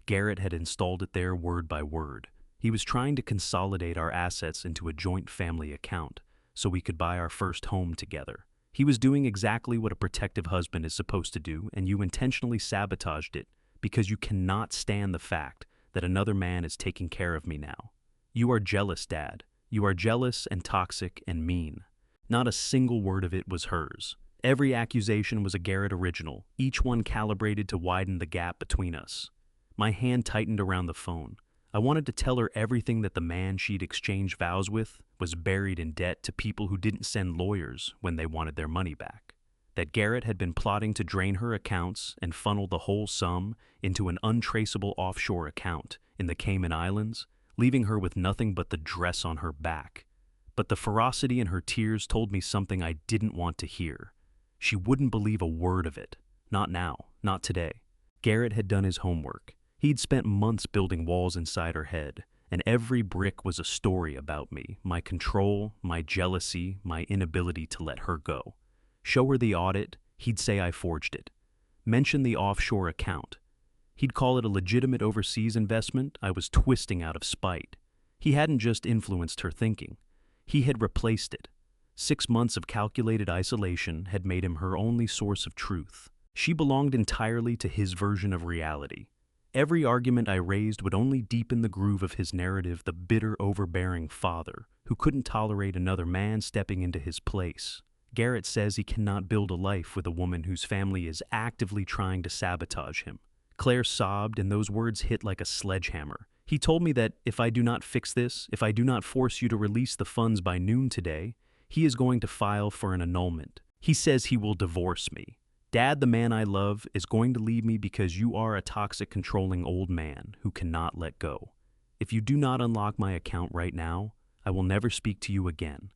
A: Garrett had installed it there word by word. He was trying to consolidate our assets into a joint family account so we could buy our first home together. He was doing exactly what a protective husband is supposed to do, and you intentionally sabotaged it because you cannot stand the fact that another man is taking care of me now. You are jealous, Dad. You are jealous and toxic and mean. Not a single word of it was hers. Every accusation was a Garrett original, each one calibrated to widen the gap between us. My hand tightened around the phone. I wanted to tell her everything, that the man she'd exchanged vows with was buried in debt to people who didn't send lawyers when they wanted their money back. That Garrett had been plotting to drain her accounts and funnel the whole sum into an untraceable offshore account in the Cayman Islands, leaving her with nothing but the dress on her back. But the ferocity in her tears told me something I didn't want to hear. She wouldn't believe a word of it. Not now, not today. Garrett had done his homework. He'd spent months building walls inside her head, and every brick was a story about me, my control, my jealousy, my inability to let her go. Show her the audit, he'd say I forged it. Mention the offshore account. He'd call it a legitimate overseas investment I was twisting out of spite. He hadn't just influenced her thinking. He had replaced it. 6 months of calculated isolation had made him her only source of truth. She belonged entirely to his version of reality. Every argument I raised would only deepen the groove of his narrative, the bitter, overbearing father who couldn't tolerate another man stepping into his place. Garrett says he cannot build a life with a woman whose family is actively trying to sabotage him. Claire sobbed, and those words hit like a sledgehammer. He told me that if I do not fix this, if I do not force you to release the funds by noon today, he is going to file for an annulment. He says he will divorce me. Dad, the man I love, is going to leave me because you are a toxic, controlling old man who cannot let go. If you do not unlock my account right now, I will never speak to you again.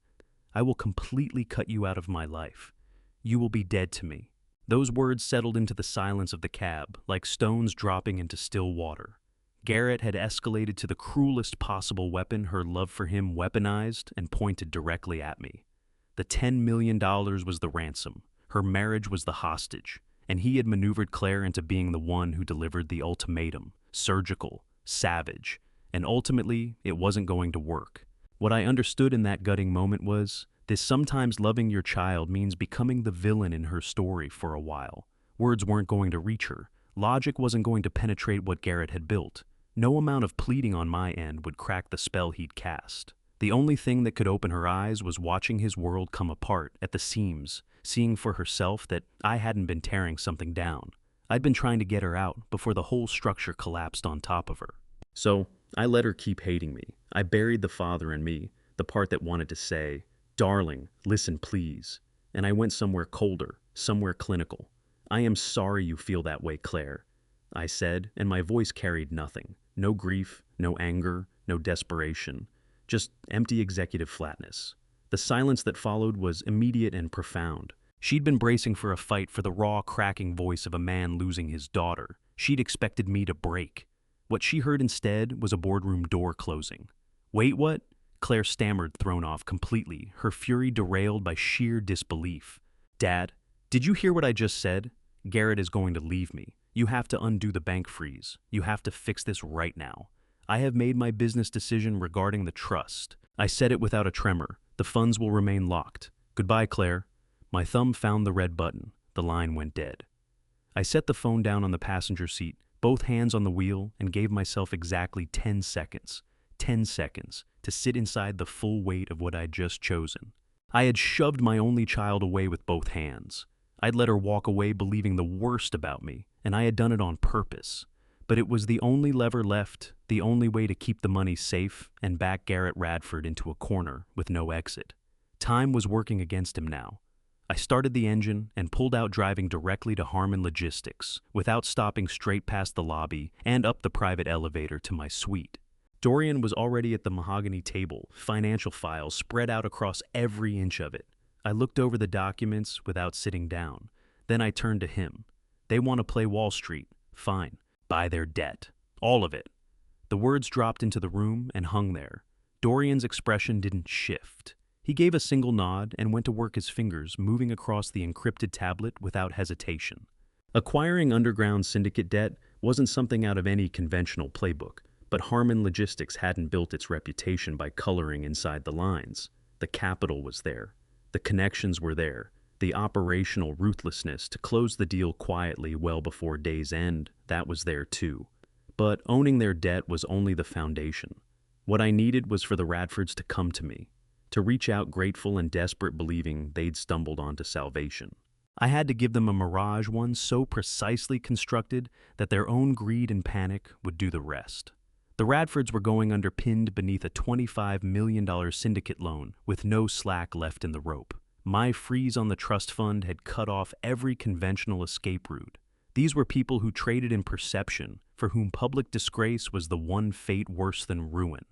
A: I will completely cut you out of my life. You will be dead to me. Those words settled into the silence of the cab, like stones dropping into still water. Garrett had escalated to the cruelest possible weapon, her love for him weaponized and pointed directly at me. The $10 million was the ransom. Her marriage was the hostage, and he had maneuvered Claire into being the one who delivered the ultimatum, surgical, savage, and ultimately it wasn't going to work. What I understood in that gutting moment was, this sometimes loving your child means becoming the villain in her story for a while. Words weren't going to reach her. Logic wasn't going to penetrate what Garrett had built. No amount of pleading on my end would crack the spell he'd cast. The only thing that could open her eyes was watching his world come apart at the seams, seeing for herself that I hadn't been tearing something down. I'd been trying to get her out before the whole structure collapsed on top of her. So I let her keep hating me. I buried the father in me, the part that wanted to say, "Darling, listen please." And I went somewhere colder, somewhere clinical. "I am sorry you feel that way, Claire," I said, and my voice carried nothing. No grief, no anger, no desperation. Just empty executive flatness. The silence that followed was immediate and profound. She'd been bracing for a fight, for the raw, cracking voice of a man losing his daughter. She'd expected me to break. What she heard instead was a boardroom door closing. "Wait, what?" Claire stammered, thrown off completely, her fury derailed by sheer disbelief. "Dad, did you hear what I just said? Garrett is going to leave me. You have to undo the bank freeze. You have to fix this right now. I have made my business decision regarding the trust." I said it without a tremor. "The funds will remain locked. Goodbye, Claire." My thumb found the red button. The line went dead. I set the phone down on the passenger seat, both hands on the wheel, and gave myself exactly 10 seconds. 10 seconds to sit inside the full weight of what I'd just chosen. I had shoved my only child away with both hands. I'd let her walk away believing the worst about me, and I had done it on purpose. But it was the only lever left, the only way to keep the money safe and back Garrett Radford into a corner with no exit. Time was working against him now. I started the engine and pulled out, driving directly to Harmon Logistics, without stopping, straight past the lobby and up the private elevator to my suite. Dorian was already at the mahogany table, financial files spread out across every inch of it. I looked over the documents without sitting down. Then I turned to him. "They want to play Wall Street. Fine. Buy their debt. All of it." The words dropped into the room and hung there. Dorian's expression didn't shift. He gave a single nod and went to work, his fingers moving across the encrypted tablet without hesitation. Acquiring underground syndicate debt wasn't something out of any conventional playbook, but Harmon Logistics hadn't built its reputation by coloring inside the lines. The capital was there. The connections were there. The operational ruthlessness to close the deal quietly well before day's end, that was there too. But owning their debt was only the foundation. What I needed was for the Radfords to come to me, to reach out grateful and desperate, believing they'd stumbled onto salvation. I had to give them a mirage, one so precisely constructed that their own greed and panic would do the rest. The Radfords were going under, pinned beneath a $25 million syndicate loan with no slack left in the rope. My freeze on the trust fund had cut off every conventional escape route. These were people who traded in perception, for whom public disgrace was the one fate worse than ruin.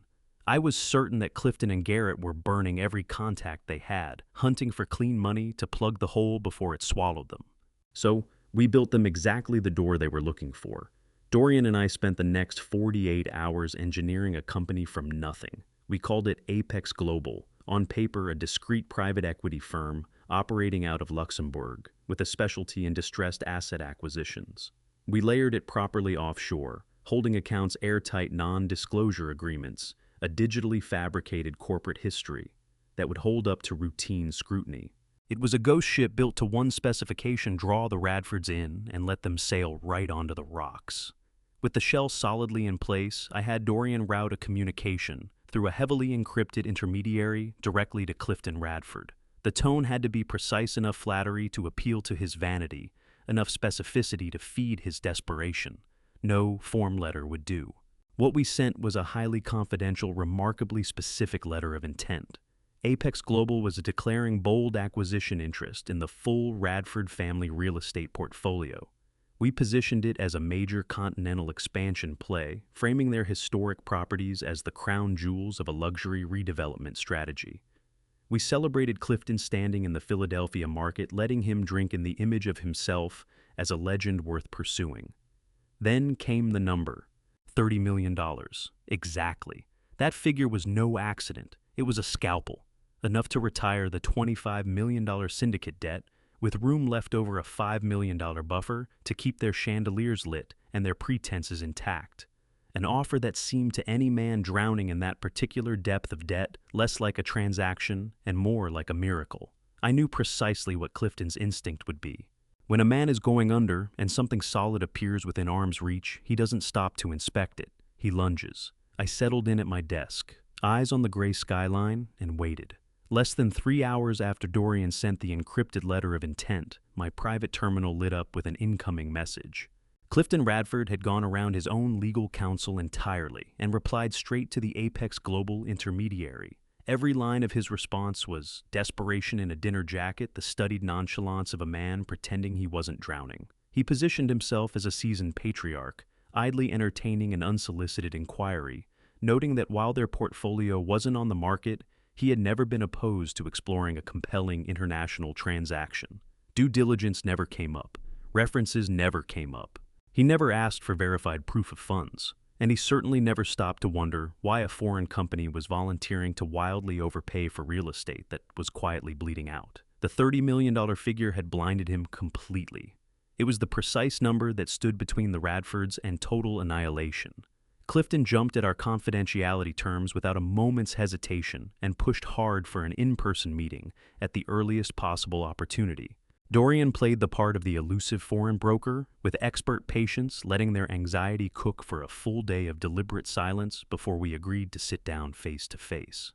A: I was certain that Clifton and Garrett were burning every contact they had, hunting for clean money to plug the hole before it swallowed them. So we built them exactly the door they were looking for. Dorian and I spent the next 48 hours engineering a company from nothing. We called it Apex Global, on paper a discreet private equity firm operating out of Luxembourg, with a specialty in distressed asset acquisitions. We layered it properly offshore, holding accounts airtight non-disclosure agreements, a digitally fabricated corporate history that would hold up to routine scrutiny. It was a ghost ship built to one specification: draw the Radfords in and let them sail right onto the rocks. With the shell solidly in place, I had Dorian route a communication through a heavily encrypted intermediary directly to Clifton Radford. The tone had to be precise enough flattery to appeal to his vanity, enough specificity to feed his desperation. No form letter would do. What we sent was a highly confidential, remarkably specific letter of intent. Apex Global was declaring bold acquisition interest in the full Radford family real estate portfolio. We positioned it as a major continental expansion play, framing their historic properties as the crown jewels of a luxury redevelopment strategy. We celebrated Clifton's standing in the Philadelphia market, letting him drink in the image of himself as a legend worth pursuing. Then came the number, $30 million. Exactly. That figure was no accident. It was a scalpel, enough to retire the $25 million syndicate debt, with room left over a $5 million buffer to keep their chandeliers lit and their pretenses intact. An offer that seemed to any man drowning in that particular depth of debt less like a transaction and more like a miracle. I knew precisely what Clifton's instinct would be. When a man is going under and something solid appears within arm's reach, he doesn't stop to inspect it. He lunges. I settled in at my desk, eyes on the gray skyline, and waited. Less than 3 hours after Dorian sent the encrypted letter of intent, my private terminal lit up with an incoming message. Clifton Radford had gone around his own legal counsel entirely and replied straight to the Apex Global intermediary. Every line of his response was desperation in a dinner jacket, the studied nonchalance of a man pretending he wasn't drowning. He positioned himself as a seasoned patriarch, idly entertaining an unsolicited inquiry, noting that while their portfolio wasn't on the market, he had never been opposed to exploring a compelling international transaction. Due diligence never came up. References never came up. He never asked for verified proof of funds, and he certainly never stopped to wonder why a foreign company was volunteering to wildly overpay for real estate that was quietly bleeding out. The $30 million figure had blinded him completely. It was the precise number that stood between the Radfords and total annihilation. Clifton jumped at our confidentiality terms without a moment's hesitation and pushed hard for an in-person meeting at the earliest possible opportunity. Dorian played the part of the elusive foreign broker, with expert patience, letting their anxiety cook for a full day of deliberate silence before we agreed to sit down face to face.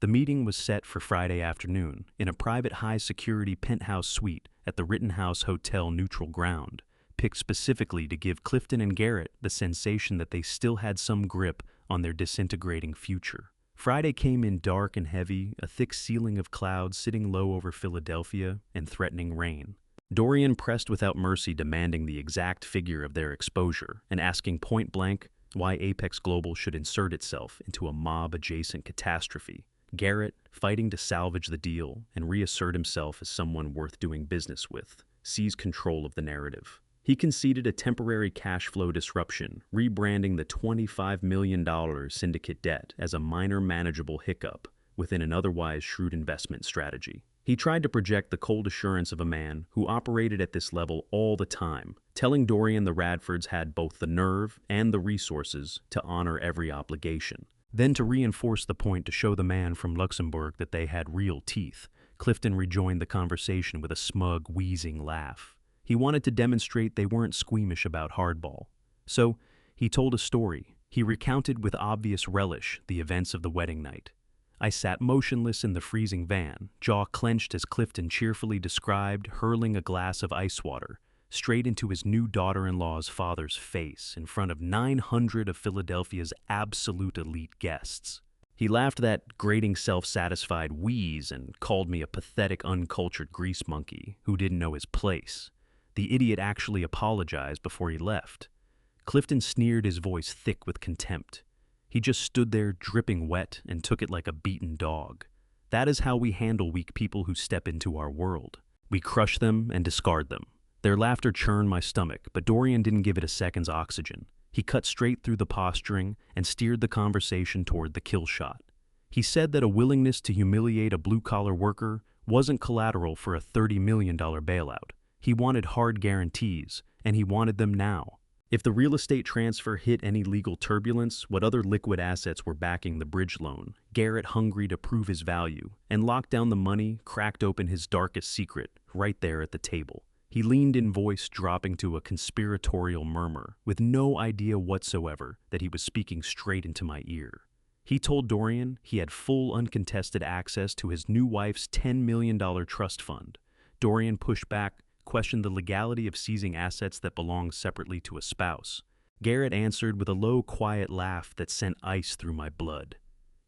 A: The meeting was set for Friday afternoon in a private high-security penthouse suite at the Rittenhouse Hotel Neutral Ground, picked specifically to give Clifton and Garrett the sensation that they still had some grip on their disintegrating future. Friday came in dark and heavy, a thick ceiling of clouds sitting low over Philadelphia and threatening rain. Dorian pressed without mercy, demanding the exact figure of their exposure and asking point blank why Apex Global should insert itself into a mob-adjacent catastrophe. Garrett, fighting to salvage the deal and reassert himself as someone worth doing business with, seized control of the narrative. He conceded a temporary cash flow disruption, rebranding the $25 million syndicate debt as a minor manageable hiccup within an otherwise shrewd investment strategy. He tried to project the cold assurance of a man who operated at this level all the time, telling Dorian the Radfords had both the nerve and the resources to honor every obligation. Then, to reinforce the point, to show the man from Luxembourg that they had real teeth, Clifton rejoined the conversation with a smug, wheezing laugh. He wanted to demonstrate they weren't squeamish about hardball. So, he told a story. He recounted with obvious relish the events of the wedding night. I sat motionless in the freezing van, jaw clenched as Clifton cheerfully described hurling a glass of ice water straight into his new daughter-in-law's father's face in front of 900 of Philadelphia's absolute elite guests. He laughed that grating self-satisfied wheeze and called me a pathetic, uncultured grease monkey who didn't know his place. The idiot actually apologized before he left. Clifton sneered, his voice thick with contempt. He just stood there dripping wet and took it like a beaten dog. That is how we handle weak people who step into our world. We crush them and discard them. Their laughter churned my stomach, but Dorian didn't give it a second's oxygen. He cut straight through the posturing and steered the conversation toward the kill shot. He said that a willingness to humiliate a blue-collar worker wasn't collateral for a $30 million bailout. He wanted hard guarantees, and he wanted them now. If the real estate transfer hit any legal turbulence, what other liquid assets were backing the bridge loan? Garrett, hungry to prove his value, and locked down the money, cracked open his darkest secret, right there at the table. He leaned in, voice dropping to a conspiratorial murmur, with no idea whatsoever that he was speaking straight into my ear. He told Dorian he had full uncontested access to his new wife's $10 million trust fund. Dorian pushed back, questioned the legality of seizing assets that belong separately to a spouse. Garrett answered with a low, quiet laugh that sent ice through my blood.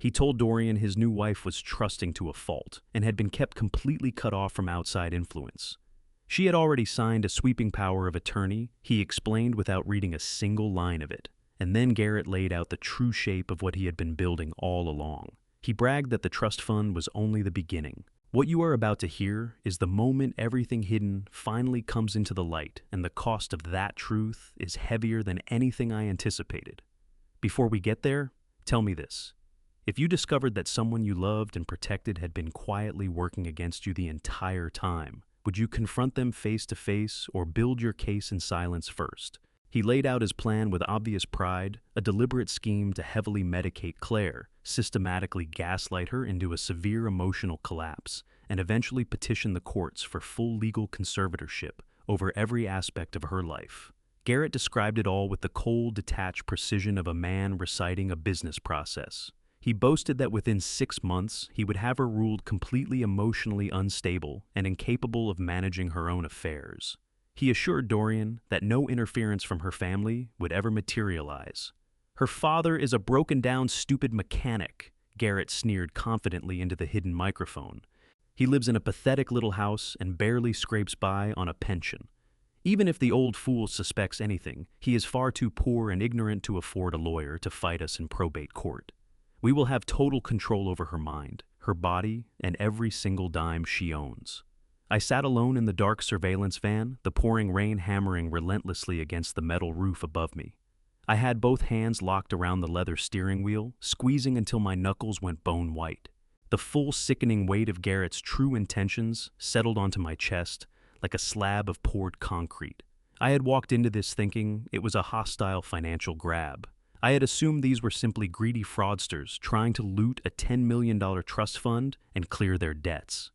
A: He told Dorian his new wife was trusting to a fault and had been kept completely cut off from outside influence. She had already signed a sweeping power of attorney, he explained without reading a single line of it. And then Garrett laid out the true shape of what he had been building all along. He bragged that the trust fund was only the beginning. What you are about to hear is the moment everything hidden finally comes into the light, and the cost of that truth is heavier than anything I anticipated. Before we get there, tell me this. If you discovered that someone you loved and protected had been quietly working against you the entire time, would you confront them face to face or build your case in silence first? He laid out his plan with obvious pride, a deliberate scheme to heavily medicate Claire, systematically gaslight her into a severe emotional collapse, and eventually petition the courts for full legal conservatorship over every aspect of her life. Garrett described it all with the cold, detached precision of a man reciting a business process. He boasted that within 6 months, he would have her ruled completely emotionally unstable and incapable of managing her own affairs. He assured Dorian that no interference from her family would ever materialize. Her father is a broken-down, stupid mechanic, Garrett sneered confidently into the hidden microphone. He lives in a pathetic little house and barely scrapes by on a pension. Even if the old fool suspects anything, he is far too poor and ignorant to afford a lawyer to fight us in probate court. We will have total control over her mind, her body, and every single dime she owns. I sat alone in the dark surveillance van, the pouring rain hammering relentlessly against the metal roof above me. I had both hands locked around the leather steering wheel, squeezing until my knuckles went bone white. The full sickening weight of Garrett's true intentions settled onto my chest like a slab of poured concrete. I had walked into this thinking it was a hostile financial grab. I had assumed these were simply greedy fraudsters trying to loot a $10 million trust fund and clear their debts.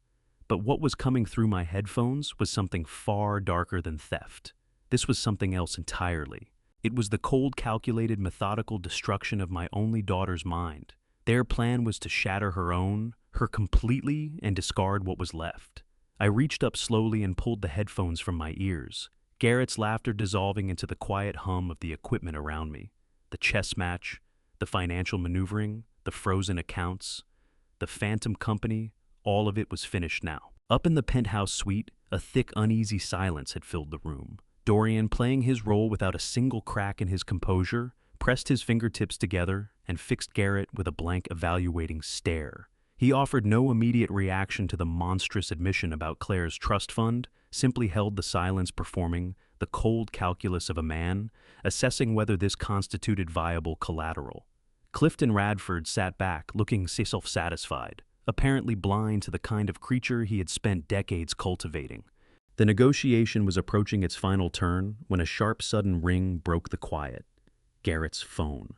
A: But what was coming through my headphones was something far darker than theft. This was something else entirely. It was the cold, calculated, methodical destruction of my only daughter's mind. Their plan was to shatter her completely, and discard what was left. I reached up slowly and pulled the headphones from my ears, Garrett's laughter dissolving into the quiet hum of the equipment around me. The chess match, the financial maneuvering, the frozen accounts, the phantom company, all of it was finished now. Up in the penthouse suite, a thick, uneasy silence had filled the room. Dorian, playing his role without a single crack in his composure, pressed his fingertips together and fixed Garrett with a blank, evaluating stare. He offered no immediate reaction to the monstrous admission about Claire's trust fund, simply held the silence, performing the cold calculus of a man, assessing whether this constituted viable collateral. Clifton Radford sat back, looking self-satisfied, apparently blind to the kind of creature he had spent decades cultivating. The negotiation was approaching its final turn when a sharp, sudden ring broke the quiet. Garrett's phone.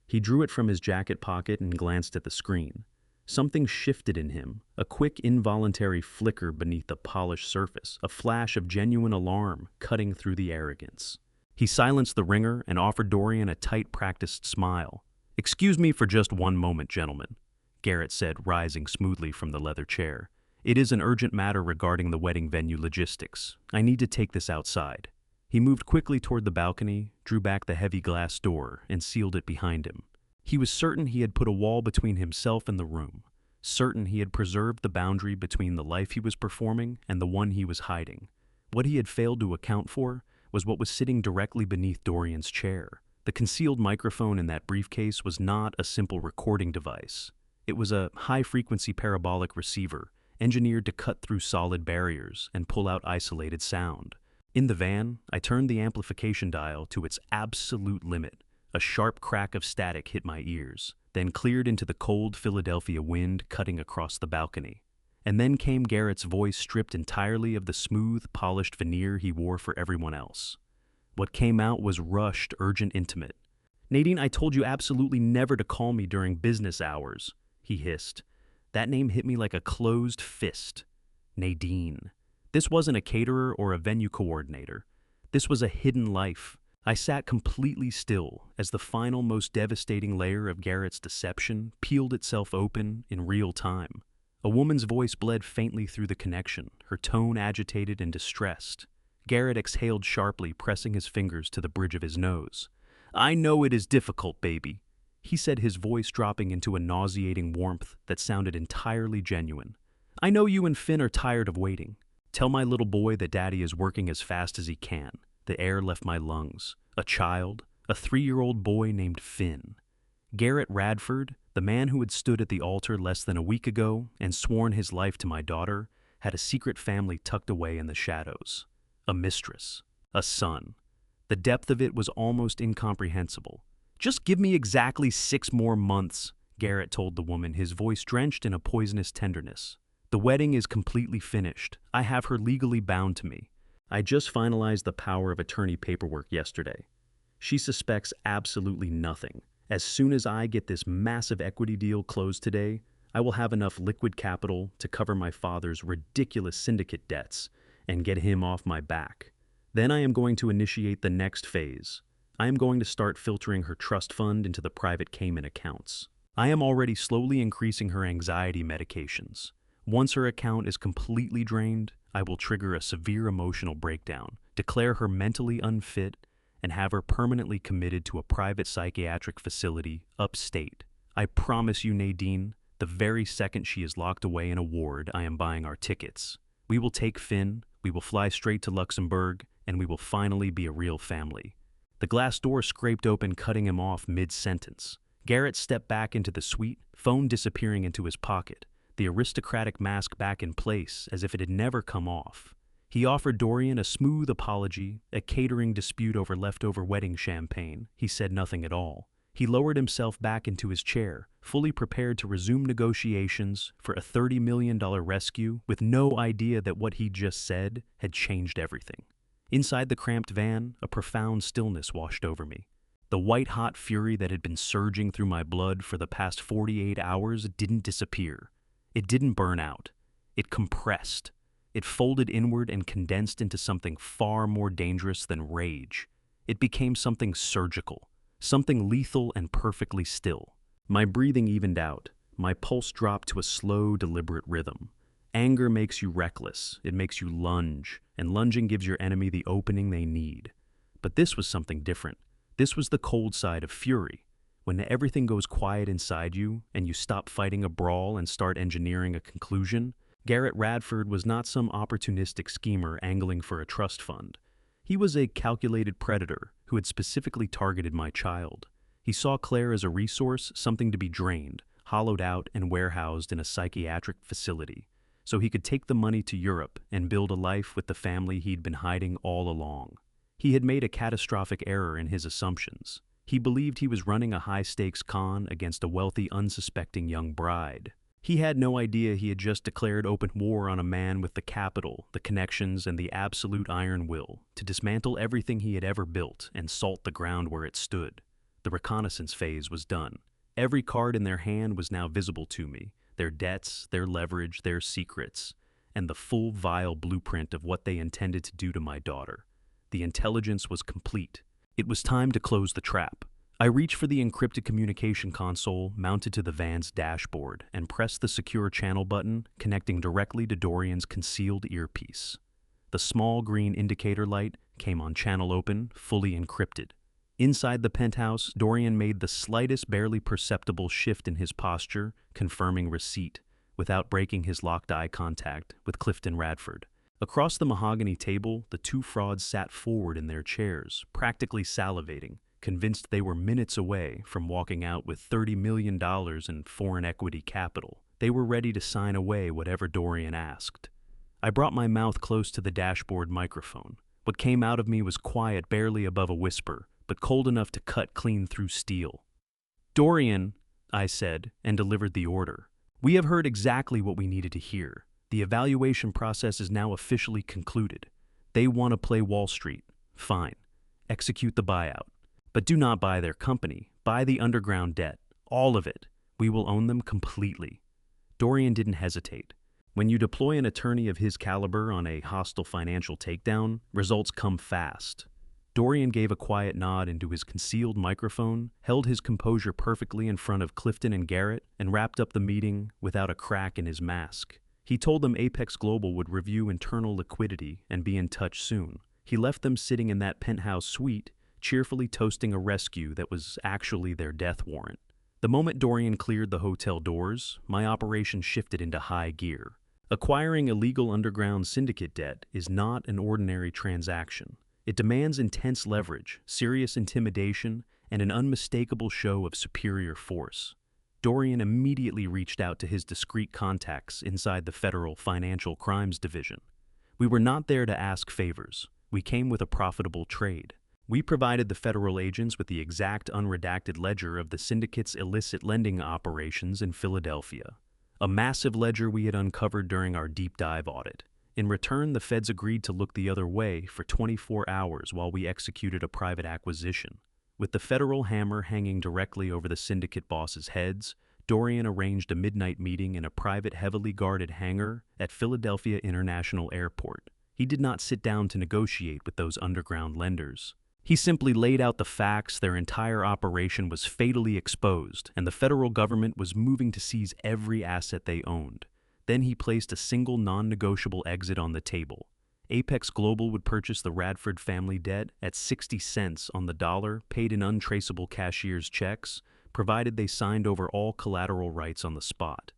A: He drew it from his jacket pocket and glanced at the screen. Something shifted in him, a quick, involuntary flicker beneath the polished surface, a flash of genuine alarm cutting through the arrogance. He silenced the ringer and offered Dorian a tight, practiced smile. "Excuse me for just one moment, gentlemen," Garrett said, rising smoothly from the leather chair. "It is an urgent matter regarding the wedding venue logistics. I need to take this outside." He moved quickly toward the balcony, drew back the heavy glass door, and sealed it behind him. He was certain he had put a wall between himself and the room, certain he had preserved the boundary between the life he was performing and the one he was hiding. What he had failed to account for was what was sitting directly beneath Dorian's chair. The concealed microphone in that briefcase was not a simple recording device. It was a high-frequency parabolic receiver, engineered to cut through solid barriers and pull out isolated sound. In the van, I turned the amplification dial to its absolute limit. A sharp crack of static hit my ears, then cleared into the cold Philadelphia wind cutting across the balcony. And then came Garrett's voice, stripped entirely of the smooth, polished veneer he wore for everyone else. What came out was rushed, urgent, intimate. "Nadine, I told you absolutely never to call me during business hours," he hissed. That name hit me like a closed fist. Nadine. This wasn't a caterer or a venue coordinator. This was a hidden life. I sat completely still as the final, most devastating layer of Garrett's deception peeled itself open in real time. A woman's voice bled faintly through the connection, her tone agitated and distressed. Garrett exhaled sharply, pressing his fingers to the bridge of his nose. "I know it is difficult, baby," he said, his voice dropping into a nauseating warmth that sounded entirely genuine. "I know you and Finn are tired of waiting. Tell my little boy that Daddy is working as fast as he can." The air left my lungs. A child, a 3-year-old boy named Finn. Garrett Radford, the man who had stood at the altar less than a week ago and sworn his life to my daughter, had a secret family tucked away in the shadows. A mistress. A son. The depth of it was almost incomprehensible. "Just give me exactly 6 more months," Garrett told the woman, his voice drenched in a poisonous tenderness. "The wedding is completely finished. I have her legally bound to me. I just finalized the power of attorney paperwork yesterday. She suspects absolutely nothing. As soon as I get this massive equity deal closed today, I will have enough liquid capital to cover my father's ridiculous syndicate debts and get him off my back. Then I am going to initiate the next phase. I am going to start filtering her trust fund into the private Cayman accounts. I am already slowly increasing her anxiety medications. Once her account is completely drained, I will trigger a severe emotional breakdown, declare her mentally unfit, and have her permanently committed to a private psychiatric facility upstate. I promise you, Nadine, the very second she is locked away in a ward, I am buying our tickets. We will take Finn, we will fly straight to Luxembourg, and we will finally be a real family." The glass door scraped open, cutting him off mid-sentence. Garrett stepped back into the suite, phone disappearing into his pocket, the aristocratic mask back in place as if it had never come off. He offered Dorian a smooth apology, a catering dispute over leftover wedding champagne. He said nothing at all. He lowered himself back into his chair, fully prepared to resume negotiations for a $30 million rescue, with no idea that what he just said had changed everything. Inside the cramped van, a profound stillness washed over me. The white-hot fury that had been surging through my blood for the past 48 hours didn't disappear. It didn't burn out. It compressed. It folded inward and condensed into something far more dangerous than rage. It became something surgical, something lethal and perfectly still. My breathing evened out. My pulse dropped to a slow, deliberate rhythm. Anger makes you reckless. It makes you lunge, and lunging gives your enemy the opening they need. But this was something different. This was the cold side of fury. When everything goes quiet inside you, and you stop fighting a brawl and start engineering a conclusion, Garrett Radford was not some opportunistic schemer angling for a trust fund. He was a calculated predator who had specifically targeted my child. He saw Claire as a resource, something to be drained, hollowed out, and warehoused in a psychiatric facility, so he could take the money to Europe and build a life with the family he'd been hiding all along. He had made a catastrophic error in his assumptions. He believed he was running a high-stakes con against a wealthy, unsuspecting young bride. He had no idea he had just declared open war on a man with the capital, the connections, and the absolute iron will to dismantle everything he had ever built and salt the ground where it stood. The reconnaissance phase was done. Every card in their hand was now visible to me, their debts, their leverage, their secrets, and the full, vile blueprint of what they intended to do to my daughter. The intelligence was complete. It was time to close the trap. I reached for the encrypted communication console mounted to the van's dashboard and pressed the secure channel button, connecting directly to Dorian's concealed earpiece. The small green indicator light came on channel open, fully encrypted. Inside the penthouse, Dorian made the slightest, barely perceptible shift in his posture, confirming receipt, without breaking his locked eye contact with Clifton Radford. Across the mahogany table, the two frauds sat forward in their chairs, practically salivating, convinced they were minutes away from walking out with $30 million in foreign equity capital. They were ready to sign away whatever Dorian asked. I brought my mouth close to the dashboard microphone. What came out of me was quiet, barely above a whisper, but cold enough to cut clean through steel. "Dorian," I said, and delivered the order. "We have heard exactly what we needed to hear. The evaluation process is now officially concluded. They want to play Wall Street. Fine. Execute the buyout. But do not buy their company. Buy the underground debt. All of it. We will own them completely." Dorian didn't hesitate. When you deploy an attorney of his caliber on a hostile financial takedown, results come fast. Dorian gave a quiet nod into his concealed microphone, held his composure perfectly in front of Clifton and Garrett, and wrapped up the meeting without a crack in his mask. He told them Apex Global would review internal liquidity and be in touch soon. He left them sitting in that penthouse suite, cheerfully toasting a rescue that was actually their death warrant. The moment Dorian cleared the hotel doors, my operation shifted into high gear. Acquiring illegal underground syndicate debt is not an ordinary transaction. It demands intense leverage, serious intimidation, and an unmistakable show of superior force. Dorian immediately reached out to his discreet contacts inside the Federal Financial Crimes Division. We were not there to ask favors. We came with a profitable trade. We provided the federal agents with the exact unredacted ledger of the syndicate's illicit lending operations in Philadelphia, a massive ledger we had uncovered during our deep dive audit. In return, the feds agreed to look the other way for 24 hours while we executed a private acquisition. With the federal hammer hanging directly over the syndicate bosses' heads, Dorian arranged a midnight meeting in a private, heavily guarded hangar at Philadelphia International Airport. He did not sit down to negotiate with those underground lenders. He simply laid out the facts. Their entire operation was fatally exposed, and the federal government was moving to seize every asset they owned. Then he placed a single non-negotiable exit on the table. Apex Global would purchase the Radford family debt at 60 cents on the dollar, paid in untraceable cashier's checks, provided they signed over all collateral rights on the spot.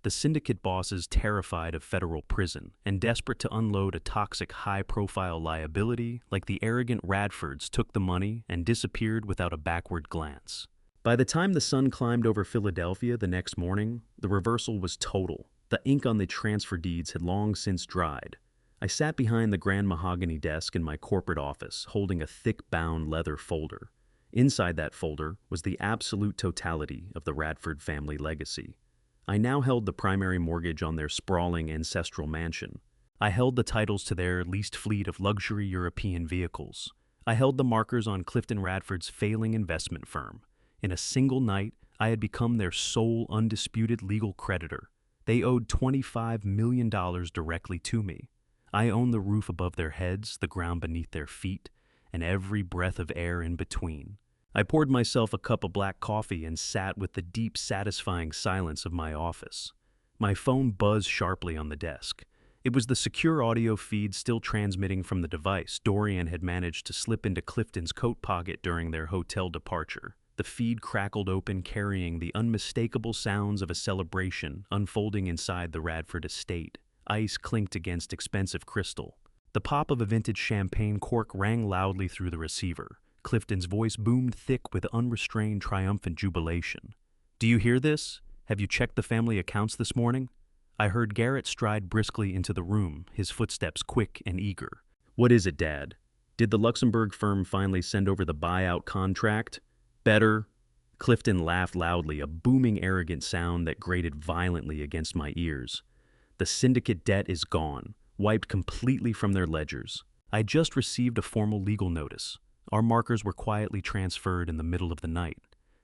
A: The syndicate bosses, terrified of federal prison and desperate to unload a toxic, high-profile liability like the arrogant Radfords, took the money and disappeared without a backward glance. By the time the sun climbed over Philadelphia the next morning, the reversal was total. The ink on the transfer deeds had long since dried. I sat behind the grand mahogany desk in my corporate office, holding a thick-bound leather folder. Inside that folder was the absolute totality of the Radford family legacy. I now held the primary mortgage on their sprawling ancestral mansion. I held the titles to their leased fleet of luxury European vehicles. I held the markers on Clifton Radford's failing investment firm. In a single night, I had become their sole undisputed legal creditor. They owed $25 million directly to me. I owned the roof above their heads, the ground beneath their feet, and every breath of air in between. I poured myself a cup of black coffee and sat with the deep, satisfying silence of my office. My phone buzzed sharply on the desk. It was the secure audio feed still transmitting from the device Dorian had managed to slip into Clifton's coat pocket during their hotel departure. The feed crackled open, carrying the unmistakable sounds of a celebration unfolding inside the Radford estate. Ice clinked against expensive crystal. The pop of a vintage champagne cork rang loudly through the receiver. Clifton's voice boomed thick with unrestrained, triumphant jubilation. "Do you hear this? Have you checked the family accounts this morning?" I heard Garrett stride briskly into the room, his footsteps quick and eager. "What is it, Dad? Did the Luxembourg firm finally send over the buyout contract?" "Better." Clifton laughed loudly, a booming, arrogant sound that grated violently against my ears. "The syndicate debt is gone, wiped completely from their ledgers. I just received a formal legal notice. Our markers were quietly transferred in the middle of the night.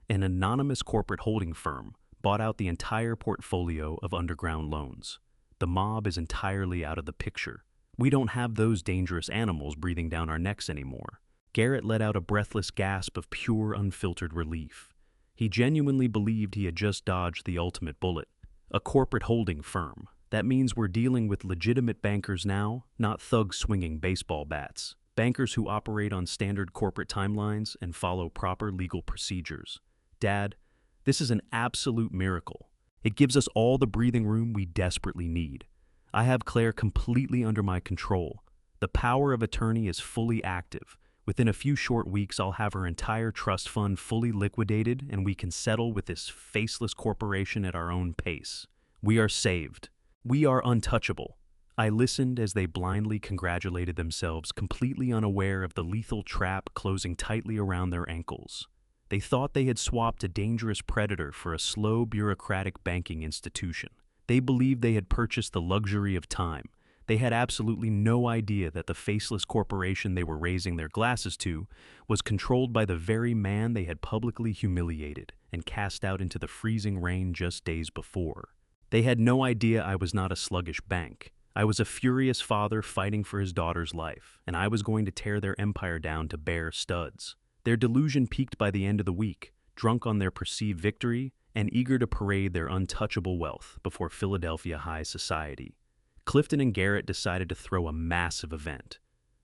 A: An anonymous corporate holding firm bought out the entire portfolio of underground loans. The mob is entirely out of the picture. We don't have those dangerous animals breathing down our necks anymore." Garrett let out a breathless gasp of pure, unfiltered relief. He genuinely believed he had just dodged the ultimate bullet. A corporate holding firm. That means we're dealing with legitimate bankers now, not thugs swinging baseball bats. Bankers who operate on standard corporate timelines and follow proper legal procedures. Dad, this is an absolute miracle. It gives us all the breathing room we desperately need. I have Claire completely under my control. The power of attorney is fully active. Within a few short weeks, I'll have her entire trust fund fully liquidated, and we can settle with this faceless corporation at our own pace. We are saved. We are untouchable. I listened as they blindly congratulated themselves, completely unaware of the lethal trap closing tightly around their ankles. They thought they had swapped a dangerous predator for a slow, bureaucratic banking institution. They believed they had purchased the luxury of time. They had absolutely no idea that the faceless corporation they were raising their glasses to was controlled by the very man they had publicly humiliated and cast out into the freezing rain just days before. They had no idea I was not a sluggish bank. I was a furious father fighting for his daughter's life, and I was going to tear their empire down to bare studs. Their delusion peaked by the end of the week, drunk on their perceived victory and eager to parade their untouchable wealth before Philadelphia high society. Clifton and Garrett decided to throw a massive event.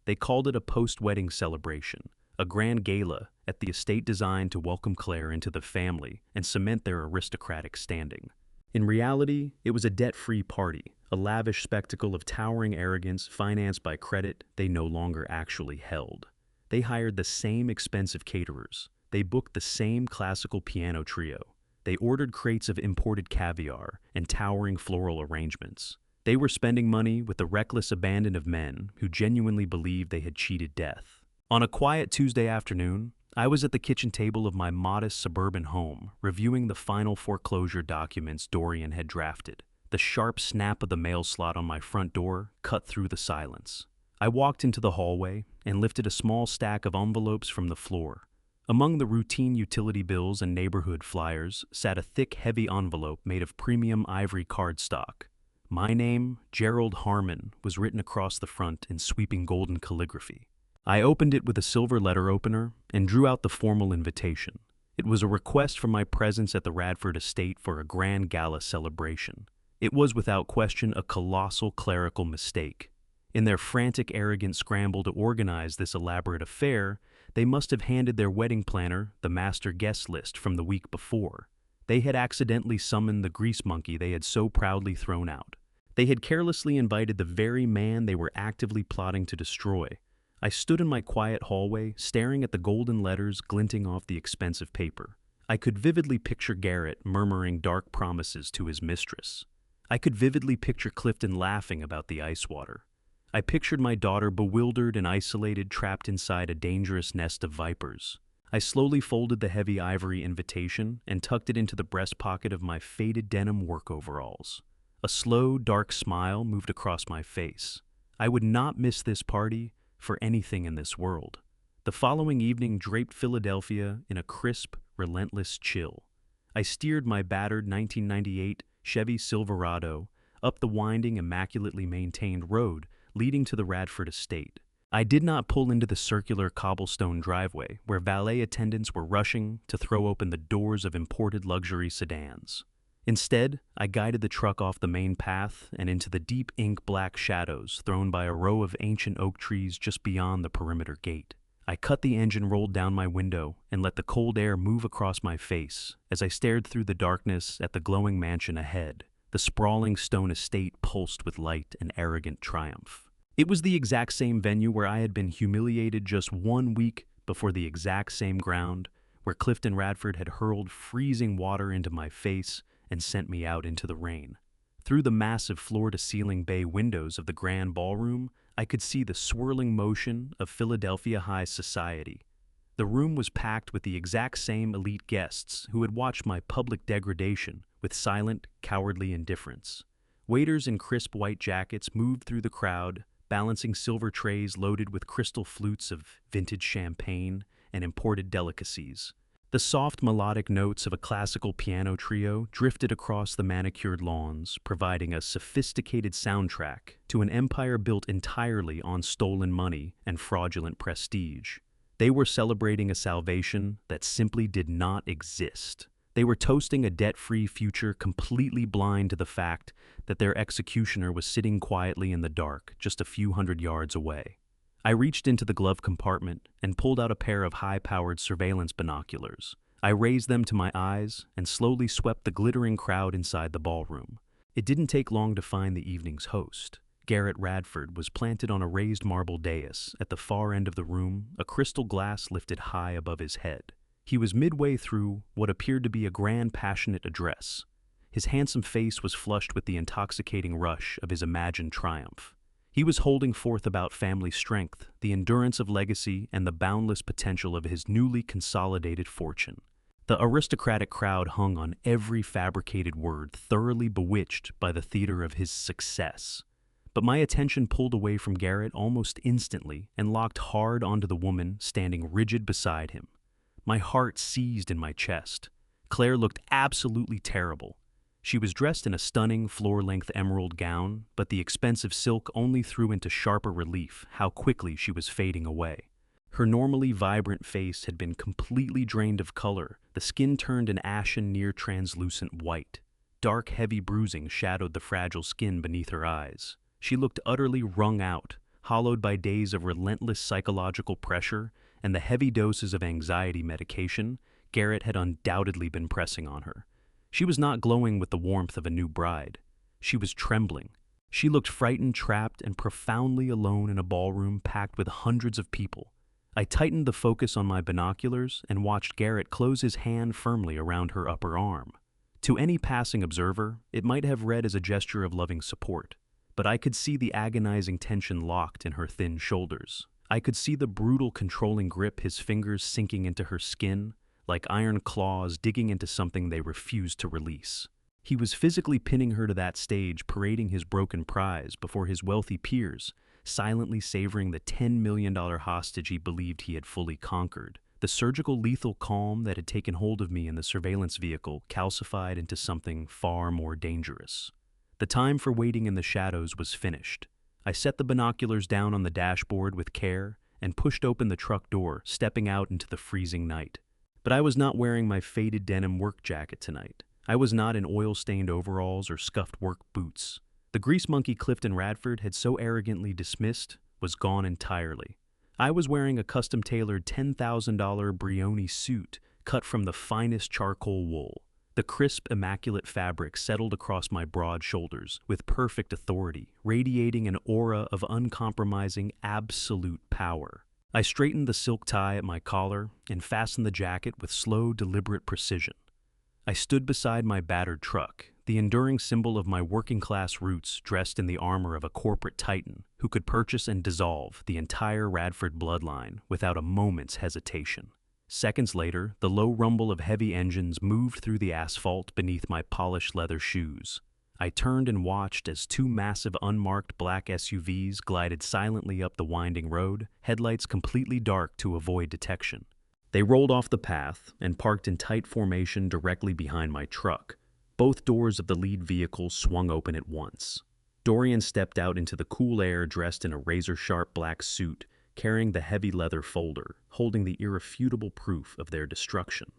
A: They called it a post-wedding celebration, a grand gala at the estate designed to welcome Claire into the family and cement their aristocratic standing. In reality, it was a debt-free party, a lavish spectacle of towering arrogance financed by credit they no longer actually held. They hired the same expensive caterers. They booked the same classical piano trio. They ordered crates of imported caviar and towering floral arrangements. They were spending money with the reckless abandon of men who genuinely believed they had cheated death. On a quiet Tuesday afternoon, I was at the kitchen table of my modest suburban home, reviewing the final foreclosure documents Dorian had drafted. The sharp snap of the mail slot on my front door cut through the silence. I walked into the hallway and lifted a small stack of envelopes from the floor. Among the routine utility bills and neighborhood flyers sat a thick, heavy envelope made of premium ivory cardstock. My name, Gerald Harmon, was written across the front in sweeping golden calligraphy. I opened it with a silver letter opener and drew out the formal invitation. It was a request for my presence at the Radford estate for a grand gala celebration. It was without question a colossal clerical mistake. In their frantic, arrogant scramble to organize this elaborate affair, they must have handed their wedding planner the master guest list from the week before. They had accidentally summoned the grease monkey they had so proudly thrown out. They had carelessly invited the very man they were actively plotting to destroy. I stood in my quiet hallway, staring at the golden letters glinting off the expensive paper. I could vividly picture Garrett murmuring dark promises to his mistress. I could vividly picture Clifton laughing about the ice water. I pictured my daughter bewildered and isolated, trapped inside a dangerous nest of vipers. I slowly folded the heavy ivory invitation and tucked it into the breast pocket of my faded denim work overalls. A slow, dark smile moved across my face. I would not miss this party for anything in this world. The following evening draped Philadelphia in a crisp, relentless chill. I steered my battered 1998 Chevy Silverado up the winding, immaculately maintained road leading to the Radford estate. I did not pull into the circular cobblestone driveway where valet attendants were rushing to throw open the doors of imported luxury sedans. Instead, I guided the truck off the main path and into the deep ink black shadows thrown by a row of ancient oak trees just beyond the perimeter gate. I cut the engine, rolled down my window, and let the cold air move across my face as I stared through the darkness at the glowing mansion ahead. The sprawling stone estate pulsed with light and arrogant triumph. It was the exact same venue where I had been humiliated just 1 week before, the exact same ground where Clifton Radford had hurled freezing water into my face and sent me out into the rain. Through the massive floor-to-ceiling bay windows of the grand ballroom, I could see the swirling motion of Philadelphia high society. The room was packed with the exact same elite guests who had watched my public degradation with silent, cowardly indifference. Waiters in crisp white jackets moved through the crowd, balancing silver trays loaded with crystal flutes of vintage champagne and imported delicacies. The soft melodic notes of a classical piano trio drifted across the manicured lawns, providing a sophisticated soundtrack to an empire built entirely on stolen money and fraudulent prestige. They were celebrating a salvation that simply did not exist. They were toasting a debt-free future, completely blind to the fact that their executioner was sitting quietly in the dark just a few hundred yards away. I reached into the glove compartment and pulled out a pair of high-powered surveillance binoculars. I raised them to my eyes and slowly swept the glittering crowd inside the ballroom. It didn't take long to find the evening's host. Garrett Radford was planted on a raised marble dais at the far end of the room, a crystal glass lifted high above his head. He was midway through what appeared to be a grand, passionate address. His handsome face was flushed with the intoxicating rush of his imagined triumph. He was holding forth about family strength, the endurance of legacy, and the boundless potential of his newly consolidated fortune. The aristocratic crowd hung on every fabricated word, thoroughly bewitched by the theater of his success. But my attention pulled away from Garrett almost instantly and locked hard onto the woman standing rigid beside him. My heart seized in my chest. Claire looked absolutely terrible. She was dressed in a stunning floor-length emerald gown, but the expensive silk only threw into sharper relief how quickly she was fading away. Her normally vibrant face had been completely drained of color, the skin turned an ashen, near-translucent white. Dark, heavy bruising shadowed the fragile skin beneath her eyes. She looked utterly wrung out, hollowed by days of relentless psychological pressure and the heavy doses of anxiety medication Garrett had undoubtedly been pressing on her. She was not glowing with the warmth of a new bride. She was trembling. She looked frightened, trapped, and profoundly alone in a ballroom packed with hundreds of people. I tightened the focus on my binoculars and watched Garrett close his hand firmly around her upper arm. To any passing observer, it might have read as a gesture of loving support, but I could see the agonizing tension locked in her thin shoulders. I could see the brutal, controlling grip, his fingers sinking into her skin, like iron claws digging into something they refused to release. He was physically pinning her to that stage, parading his broken prize before his wealthy peers, silently savoring the $10 million hostage he believed he had fully conquered. The surgical lethal calm that had taken hold of me in the surveillance vehicle calcified into something far more dangerous. The time for waiting in the shadows was finished. I set the binoculars down on the dashboard with care and pushed open the truck door, stepping out into the freezing night. But I was not wearing my faded denim work jacket tonight. I was not in oil-stained overalls or scuffed work boots. The grease monkey Clifton Radford had so arrogantly dismissed was gone entirely. I was wearing a custom-tailored $10,000 Brioni suit cut from the finest charcoal wool. The crisp, immaculate fabric settled across my broad shoulders with perfect authority, radiating an aura of uncompromising, absolute power. I straightened the silk tie at my collar and fastened the jacket with slow, deliberate precision. I stood beside my battered truck, the enduring symbol of my working-class roots dressed in the armor of a corporate titan who could purchase and dissolve the entire Radford bloodline without a moment's hesitation. Seconds later, the low rumble of heavy engines moved through the asphalt beneath my polished leather shoes. I turned and watched as two massive unmarked black SUVs glided silently up the winding road, headlights completely dark to avoid detection. They rolled off the path and parked in tight formation directly behind my truck. Both doors of the lead vehicle swung open at once. Dorian stepped out into the cool air dressed in a razor-sharp black suit, carrying the heavy leather folder, holding the irrefutable proof of their destruction.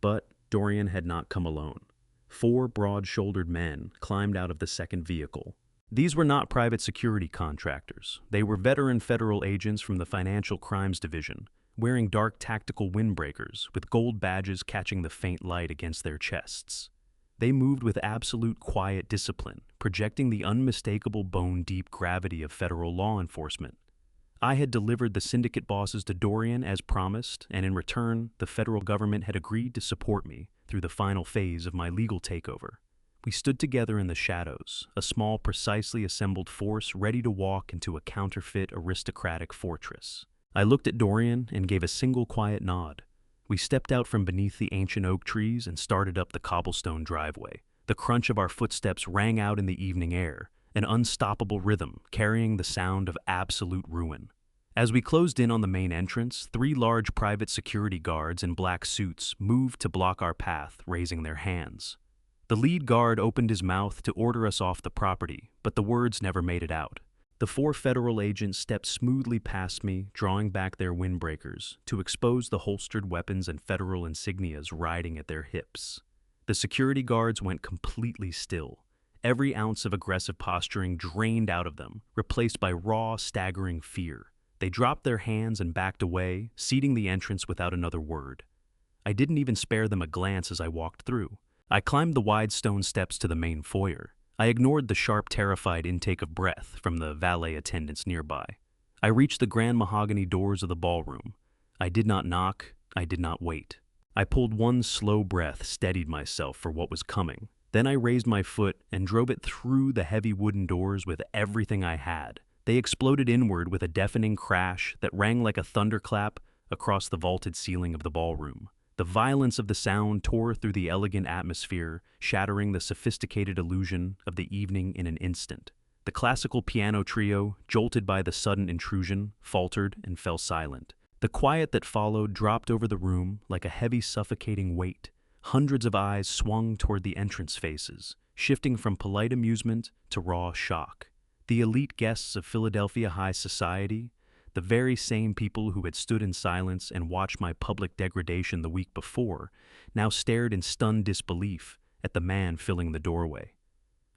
A: But Dorian had not come alone. 4 broad-shouldered men climbed out of the second vehicle. These were not private security contractors. They were veteran federal agents from the Financial Crimes Division, wearing dark tactical windbreakers with gold badges catching the faint light against their chests. They moved with absolute quiet discipline, projecting the unmistakable bone-deep gravity of federal law enforcement. I had delivered the syndicate bosses to Dorian as promised, and in return, the federal government had agreed to support me through the final phase of my legal takeover. We stood together in the shadows, a small, precisely assembled force ready to walk into a counterfeit, aristocratic fortress. I looked at Dorian and gave a single quiet nod. We stepped out from beneath the ancient oak trees and started up the cobblestone driveway. The crunch of our footsteps rang out in the evening air, an unstoppable rhythm carrying the sound of absolute ruin. As we closed in on the main entrance, 3 large private security guards in black suits moved to block our path, raising their hands. The lead guard opened his mouth to order us off the property, but the words never made it out. The 4 federal agents stepped smoothly past me, drawing back their windbreakers to expose the holstered weapons and federal insignias riding at their hips. The security guards went completely still, every ounce of aggressive posturing drained out of them, replaced by raw, staggering fear. They dropped their hands and backed away, ceding the entrance without another word. I didn't even spare them a glance as I walked through. I climbed the wide stone steps to the main foyer. I ignored the sharp, terrified intake of breath from the valet attendants nearby. I reached the grand mahogany doors of the ballroom. I did not knock. I did not wait. I pulled one slow breath, steadied myself for what was coming. Then I raised my foot and drove it through the heavy wooden doors with everything I had. They exploded inward with a deafening crash that rang like a thunderclap across the vaulted ceiling of the ballroom. The violence of the sound tore through the elegant atmosphere, shattering the sophisticated illusion of the evening in an instant. The classical piano trio, jolted by the sudden intrusion, faltered and fell silent. The quiet that followed dropped over the room like a heavy, suffocating weight. Hundreds of eyes swung toward the entrance faces, shifting from polite amusement to raw shock. The elite guests of Philadelphia high society, the very same people who had stood in silence and watched my public degradation the week before, now stared in stunned disbelief at the man filling the doorway.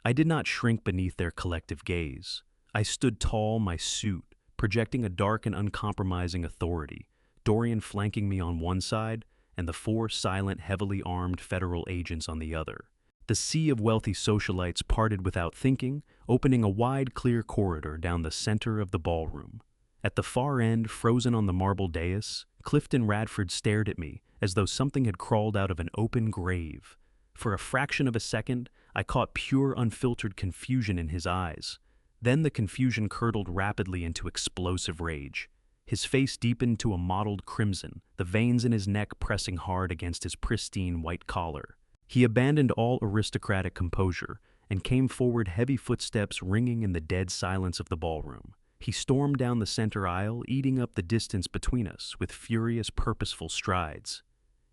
A: I did not shrink beneath their collective gaze. I stood tall, my suit, projecting a dark and uncompromising authority, Dorian flanking me on one side and the four silent, heavily armed federal agents on the other. The sea of wealthy socialites parted without thinking, opening a wide, clear corridor down the center of the ballroom. At the far end, frozen on the marble dais, Clifton Radford stared at me as though something had crawled out of an open grave. For a fraction of a second, I caught pure, unfiltered confusion in his eyes. Then the confusion curdled rapidly into explosive rage. His face deepened to a mottled crimson, the veins in his neck pressing hard against his pristine white collar. He abandoned all aristocratic composure and came forward, heavy footsteps ringing in the dead silence of the ballroom. He stormed down the center aisle, eating up the distance between us with furious, purposeful strides.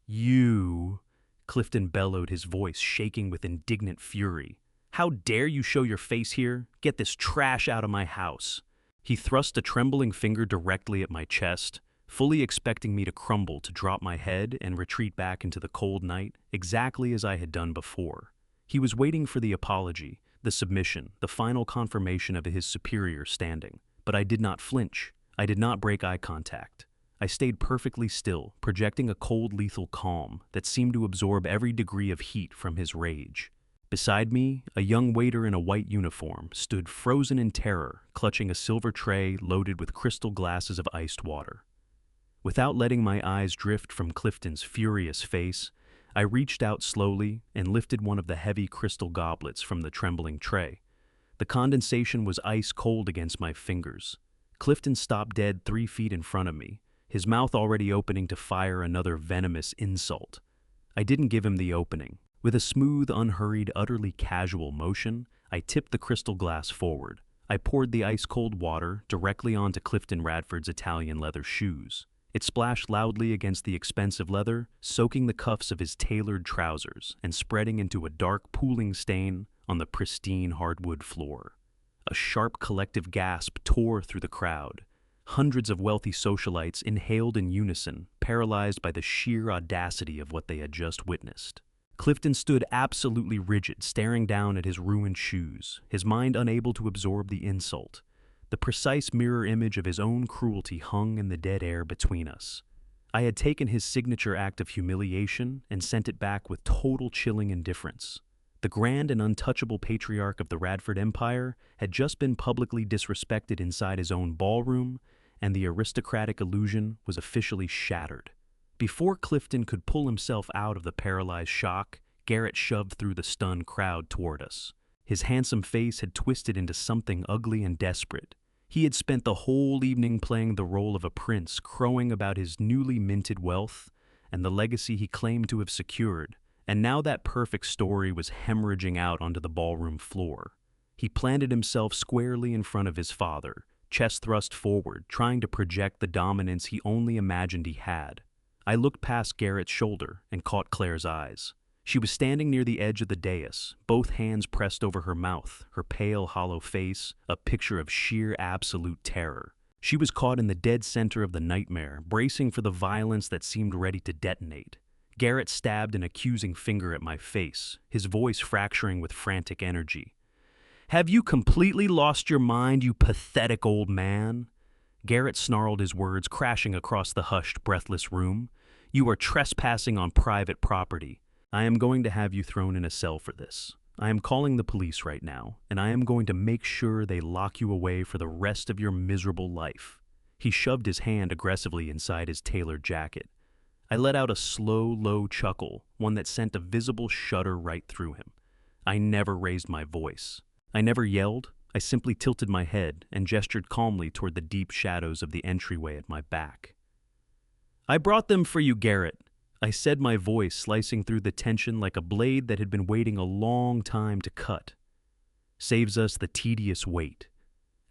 A: "You," Clifton bellowed, his voice shaking with indignant fury. "How dare you show your face here? Get this trash out of my house." He thrust a trembling finger directly at my chest, fully expecting me to crumble, to drop my head and retreat back into the cold night, exactly as I had done before. He was waiting for the apology, the submission, the final confirmation of his superior standing. But I did not flinch. I did not break eye contact. I stayed perfectly still, projecting a cold, lethal calm that seemed to absorb every degree of heat from his rage. Beside me, a young waiter in a white uniform stood frozen in terror, clutching a silver tray loaded with crystal glasses of iced water. Without letting my eyes drift from Clifton's furious face, I reached out slowly and lifted one of the heavy crystal goblets from the trembling tray. The condensation was ice cold against my fingers. Clifton stopped dead 3 feet in front of me, his mouth already opening to fire another venomous insult. I didn't give him the opening. With a smooth, unhurried, utterly casual motion, I tipped the crystal glass forward. I poured the ice-cold water directly onto Clifton Radford's Italian leather shoes. It splashed loudly against the expensive leather, soaking the cuffs of his tailored trousers and spreading into a dark, pooling stain on the pristine hardwood floor. A sharp collective gasp tore through the crowd. Hundreds of wealthy socialites inhaled in unison, paralyzed by the sheer audacity of what they had just witnessed. Clifton stood absolutely rigid, staring down at his ruined shoes, his mind unable to absorb the insult. The precise mirror image of his own cruelty hung in the dead air between us. I had taken his signature act of humiliation and sent it back with total chilling indifference. The grand and untouchable patriarch of the Radford Empire had just been publicly disrespected inside his own ballroom, and the aristocratic illusion was officially shattered. Before Clifton could pull himself out of the paralyzed shock, Garrett shoved through the stunned crowd toward us. His handsome face had twisted into something ugly and desperate. He had spent the whole evening playing the role of a prince, crowing about his newly minted wealth and the legacy he claimed to have secured. And now that perfect story was hemorrhaging out onto the ballroom floor. He planted himself squarely in front of his father, chest thrust forward, trying to project the dominance he only imagined he had. I looked past Garrett's shoulder and caught Claire's eyes. She was standing near the edge of the dais, both hands pressed over her mouth, her pale, hollow face a picture of sheer, absolute terror. She was caught in the dead center of the nightmare, bracing for the violence that seemed ready to detonate. Garrett stabbed an accusing finger at my face, his voice fracturing with frantic energy. "Have you completely lost your mind, you pathetic old man?" Garrett snarled, his words crashing across the hushed, breathless room. "You are trespassing on private property. I am going to have you thrown in a cell for this. I am calling the police right now, and I am going to make sure they lock you away for the rest of your miserable life." He shoved his hand aggressively inside his tailored jacket. I let out a slow, low chuckle, one that sent a visible shudder right through him. I never raised my voice. I never yelled. I simply tilted my head and gestured calmly toward the deep shadows of the entryway at my back. "I brought them for you, Garrett," I said, my voice slicing through the tension like a blade that had been waiting a long time to cut. "Saves us the tedious wait."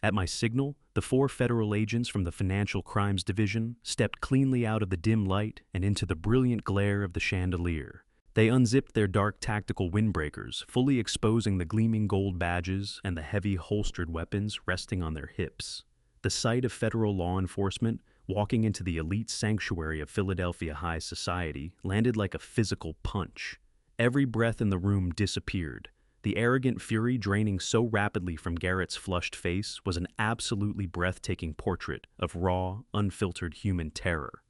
A: At my signal, the 4 federal agents from the Financial Crimes Division stepped cleanly out of the dim light and into the brilliant glare of the chandelier. They unzipped their dark tactical windbreakers, fully exposing the gleaming gold badges and the heavy holstered weapons resting on their hips. The sight of federal law enforcement walking into the elite sanctuary of Philadelphia high society landed like a physical punch. Every breath in the room disappeared. The arrogant fury draining so rapidly from Garrett's flushed face was an absolutely breathtaking portrait of raw, unfiltered human terror.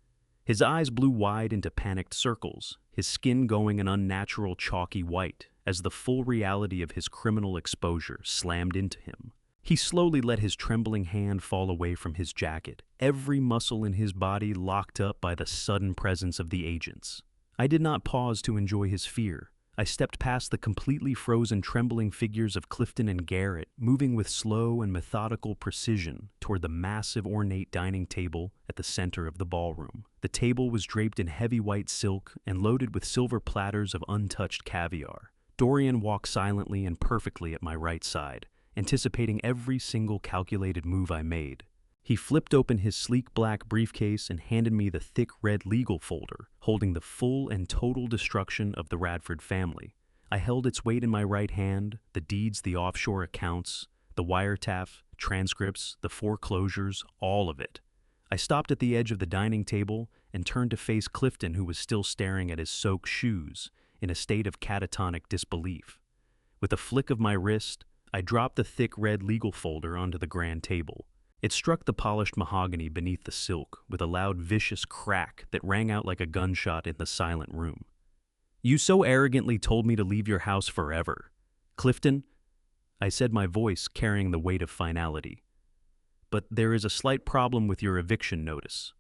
A: His eyes blew wide into panicked circles, his skin going an unnatural chalky white as the full reality of his criminal exposure slammed into him. He slowly let his trembling hand fall away from his jacket, every muscle in his body locked up by the sudden presence of the agents. I did not pause to enjoy his fear. I stepped past the completely frozen, trembling figures of Clifton and Garrett, moving with slow and methodical precision toward the massive, ornate dining table at the center of the ballroom. The table was draped in heavy white silk and loaded with silver platters of untouched caviar. Dorian walked silently and perfectly at my right side, anticipating every single calculated move I made. He flipped open his sleek black briefcase and handed me the thick red legal folder, holding the full and total destruction of the Radford family. I held its weight in my right hand, the deeds, the offshore accounts, the wiretap, transcripts, the foreclosures, all of it. I stopped at the edge of the dining table and turned to face Clifton, who was still staring at his soaked shoes in a state of catatonic disbelief. With a flick of my wrist, I dropped the thick red legal folder onto the grand table. It struck the polished mahogany beneath the silk with a loud, vicious crack that rang out like a gunshot in the silent room. "You so arrogantly told me to leave your house forever. Clifton," I said, my voice carrying the weight of finality. "But there is a slight problem with your eviction notice."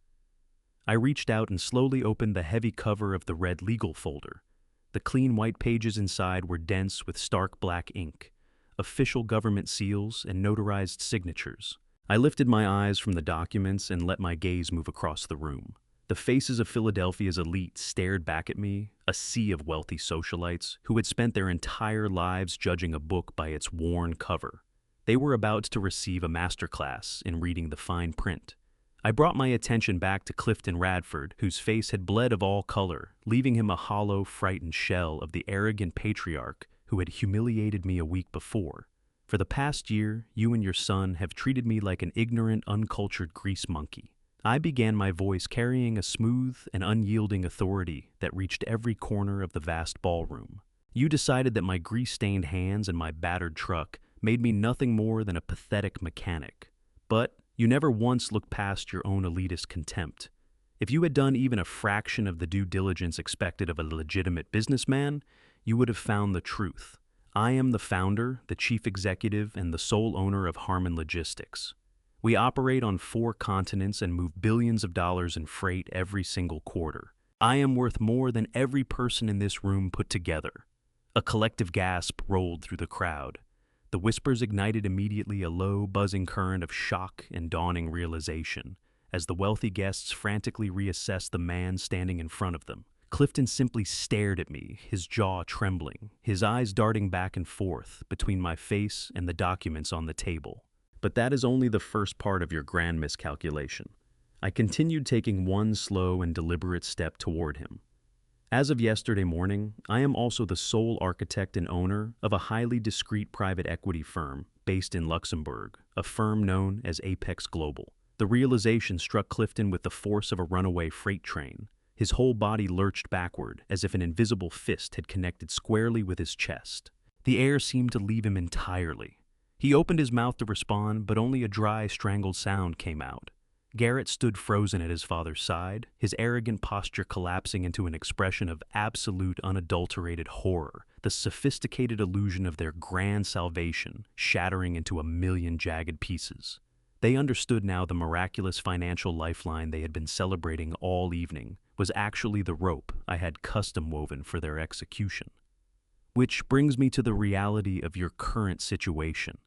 A: I reached out and slowly opened the heavy cover of the red legal folder. The clean white pages inside were dense with stark black ink, official government seals and notarized signatures. I lifted my eyes from the documents and let my gaze move across the room. The faces of Philadelphia's elite stared back at me, a sea of wealthy socialites who had spent their entire lives judging a book by its worn cover. They were about to receive a masterclass in reading the fine print. I brought my attention back to Clifton Radford, whose face had bled of all color, leaving him a hollow, frightened shell of the arrogant patriarch who had humiliated me a week before. "For the past year, you and your son have treated me like an ignorant, uncultured grease monkey." I began, my voice carrying a smooth and unyielding authority that reached every corner of the vast ballroom. "You decided that my grease-stained hands and my battered truck made me nothing more than a pathetic mechanic. But you never once looked past your own elitist contempt. If you had done even a fraction of the due diligence expected of a legitimate businessman, you would have found the truth. I am the founder, the chief executive, and the sole owner of Harmon Logistics. We operate on 4 continents and move billions of dollars in freight every single quarter. I am worth more than every person in this room put together." A collective gasp rolled through the crowd. The whispers ignited immediately a low, buzzing current of shock and dawning realization as the wealthy guests frantically reassessed the man standing in front of them. Clifton simply stared at me, his jaw trembling, his eyes darting back and forth between my face and the documents on the table. "But that is only the first part of your grand miscalculation." I continued, taking one slow and deliberate step toward him. "As of yesterday morning, I am also the sole architect and owner of a highly discreet private equity firm based in Luxembourg, a firm known as Apex Global." The realization struck Clifton with the force of a runaway freight train. His whole body lurched backward, as if an invisible fist had connected squarely with his chest. The air seemed to leave him entirely. He opened his mouth to respond, but only a dry, strangled sound came out. Garrett stood frozen at his father's side, his arrogant posture collapsing into an expression of absolute, unadulterated horror, the sophisticated illusion of their grand salvation shattering into a million jagged pieces. They understood now the miraculous financial lifeline they had been celebrating all evening was actually the rope I had custom woven for their execution. Which brings me to the reality of your current situation,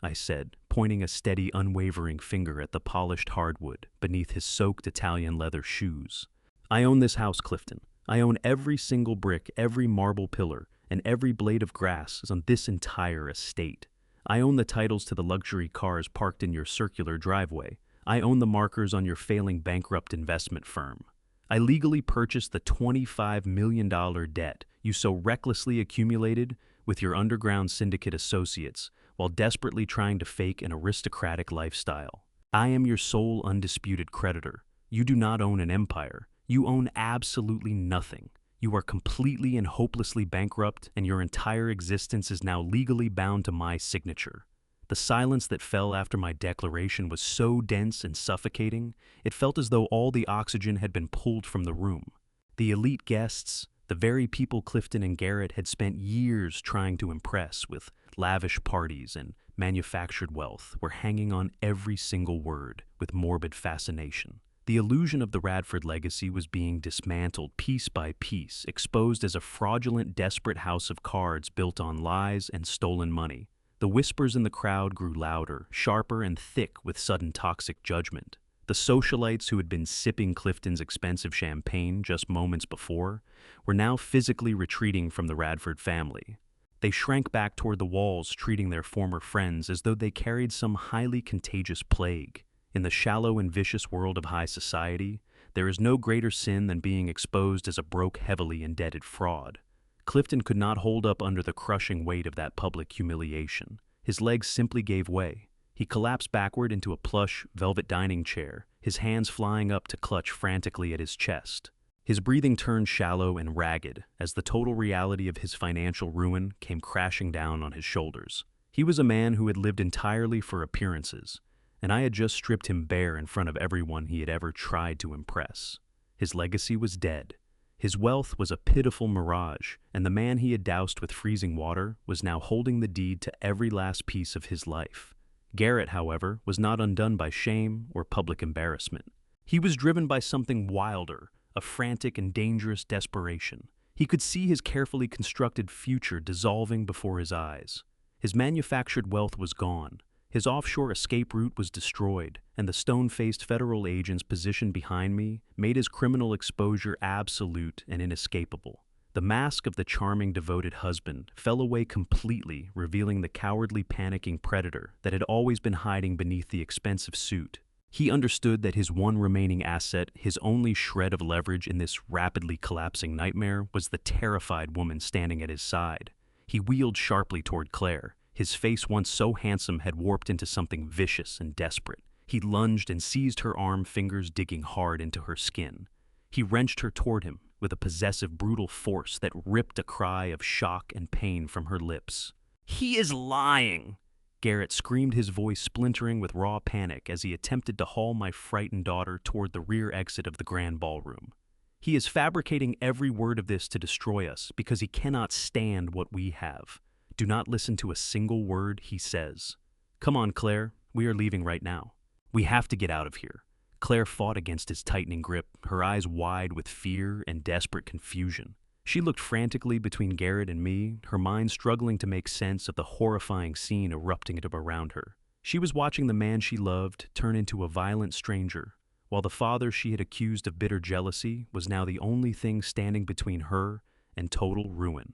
A: I said, pointing a steady, unwavering finger at the polished hardwood beneath his soaked Italian leather shoes. I own this house, Clifton. I own every single brick, every marble pillar, and every blade of grass on this entire estate. I own the titles to the luxury cars parked in your circular driveway. I own the markers on your failing bankrupt investment firm. I legally purchased the $25 million debt you so recklessly accumulated with your underground syndicate associates while desperately trying to fake an aristocratic lifestyle. I am your sole undisputed creditor. You do not own an empire. You own absolutely nothing. You are completely and hopelessly bankrupt, and your entire existence is now legally bound to my signature. The silence that fell after my declaration was so dense and suffocating, it felt as though all the oxygen had been pulled from the room. The elite guests, the very people Clifton and Garrett had spent years trying to impress with lavish parties and manufactured wealth, were hanging on every single word with morbid fascination. The illusion of the Radford legacy was being dismantled piece by piece, exposed as a fraudulent, desperate house of cards built on lies and stolen money. The whispers in the crowd grew louder, sharper, and thick with sudden toxic judgment. The socialites who had been sipping Clifton's expensive champagne just moments before were now physically retreating from the Radford family. They shrank back toward the walls, treating their former friends as though they carried some highly contagious plague. In the shallow and vicious world of high society, there is no greater sin than being exposed as a broke, heavily indebted fraud. Clifton could not hold up under the crushing weight of that public humiliation. His legs simply gave way. He collapsed backward into a plush, velvet dining chair, his hands flying up to clutch frantically at his chest. His breathing turned shallow and ragged as the total reality of his financial ruin came crashing down on his shoulders. He was a man who had lived entirely for appearances, and I had just stripped him bare in front of everyone he had ever tried to impress. His legacy was dead. His wealth was a pitiful mirage, and the man he had doused with freezing water was now holding the deed to every last piece of his life. Garrett, however, was not undone by shame or public embarrassment. He was driven by something wilder, a frantic and dangerous desperation. He could see his carefully constructed future dissolving before his eyes. His manufactured wealth was gone. His offshore escape route was destroyed, and the stone-faced federal agents positioned behind me made his criminal exposure absolute and inescapable. The mask of the charming, devoted husband fell away completely, revealing the cowardly, panicking predator that had always been hiding beneath the expensive suit. He understood that his one remaining asset, his only shred of leverage in this rapidly collapsing nightmare, was the terrified woman standing at his side. He wheeled sharply toward Claire. His face, once so handsome, had warped into something vicious and desperate. He lunged and seized her arm, fingers digging hard into her skin. He wrenched her toward him with a possessive, brutal force that ripped a cry of shock and pain from her lips. "He is lying!" Garrett screamed, his voice splintering with raw panic as he attempted to haul my frightened daughter toward the rear exit of the grand ballroom. "He is fabricating every word of this to destroy us because he cannot stand what we have. Do not listen to a single word he says. Come on, Claire, we are leaving right now. We have to get out of here." Claire fought against his tightening grip, her eyes wide with fear and desperate confusion. She looked frantically between Garrett and me, her mind struggling to make sense of the horrifying scene erupting around her. She was watching the man she loved turn into a violent stranger, while the father she had accused of bitter jealousy was now the only thing standing between her and total ruin.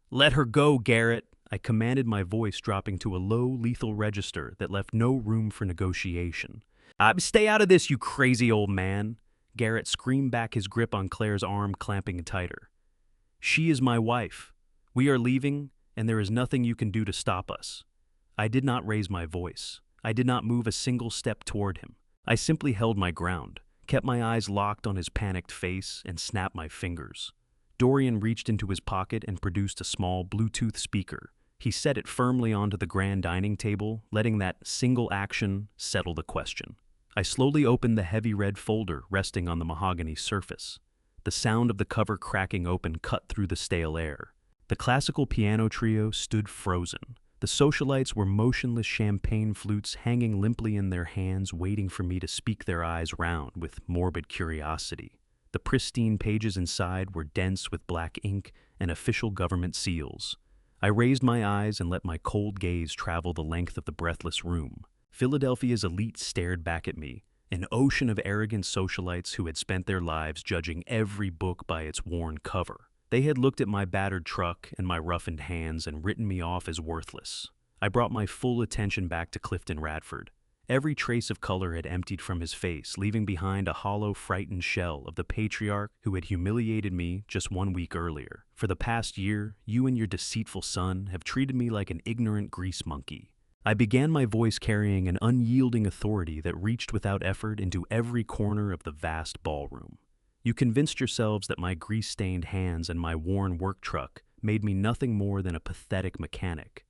A: "Let her go, Garrett," I commanded, my voice dropping to a low, lethal register that left no room for negotiation. "Stay out of this, you crazy old man!" Garrett screamed back, his grip on Claire's arm clamping tighter. "She is my wife. We are leaving, and there is nothing you can do to stop us." I did not raise my voice. I did not move a single step toward him. I simply held my ground, kept my eyes locked on his panicked face, and snapped my fingers. Dorian reached into his pocket and produced a small Bluetooth speaker. He set it firmly onto the grand dining table, letting that single action settle the question. I slowly opened the heavy red folder resting on the mahogany surface. The sound of the cover cracking open cut through the stale air. The classical piano trio stood frozen. The socialites were motionless champagne flutes hanging limply in their hands, waiting for me to speak, their eyes round with morbid curiosity. The pristine pages inside were dense with black ink and official government seals. I raised my eyes and let my cold gaze travel the length of the breathless room. Philadelphia's elite stared back at me, an ocean of arrogant socialites who had spent their lives judging every book by its worn cover. They had looked at my battered truck and my roughened hands and written me off as worthless. I brought my full attention back to Clifton Radford. Every trace of color had emptied from his face, leaving behind a hollow, frightened shell of the patriarch who had humiliated me just 1 week earlier. For the past year, you and your deceitful son have treated me like an ignorant grease monkey. I began, my voice carrying an unyielding authority that reached without effort into every corner of the vast ballroom. You convinced yourselves that my grease-stained hands and my worn work truck made me nothing more than a pathetic mechanic.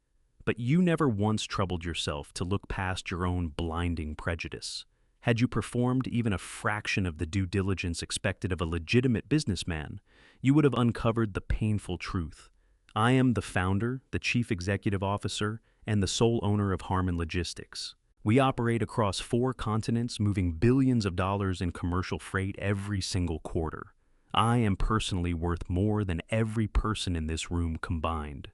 A: But you never once troubled yourself to look past your own blinding prejudice. Had you performed even a fraction of the due diligence expected of a legitimate businessman, you would have uncovered the painful truth. I am the founder, the chief executive officer, and the sole owner of Harmon Logistics. We operate across 4 continents, moving billions of dollars in commercial freight every single quarter. I am personally worth more than every person in this room combined.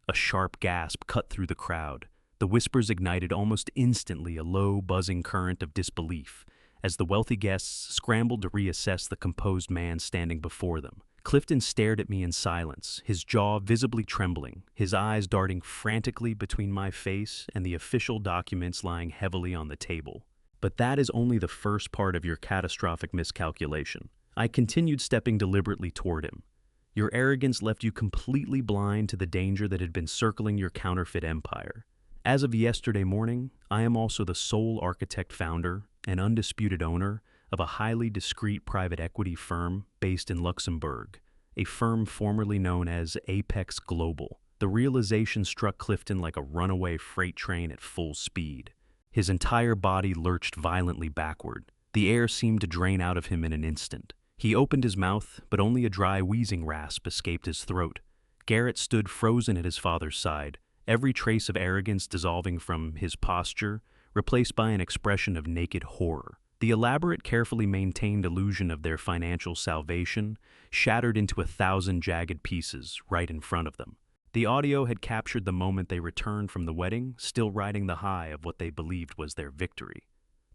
A: A sharp gasp cut through the crowd. The whispers ignited almost instantly a low, buzzing current of disbelief as the wealthy guests scrambled to reassess the composed man standing before them. Clifton stared at me in silence, his jaw visibly trembling, his eyes darting frantically between my face and the official documents lying heavily on the table. But that is only the first part of your catastrophic miscalculation. I continued, stepping deliberately toward him. Your arrogance left you completely blind to the danger that had been circling your counterfeit empire. As of yesterday morning, I am also the sole architect, founder, and undisputed owner of a highly discreet private equity firm based in Luxembourg, a firm formerly known as Apex Global. The realization struck Clifton like a runaway freight train at full speed. His entire body lurched violently backward. The air seemed to drain out of him in an instant. He opened his mouth, but only a dry, wheezing rasp escaped his throat. Garrett stood frozen at his father's side, every trace of arrogance dissolving from his posture, replaced by an expression of naked horror. The elaborate, carefully maintained illusion of their financial salvation shattered into 1,000 jagged pieces right in front of them. The audio had captured the moment they returned from the wedding, still riding the high of what they believed was their victory.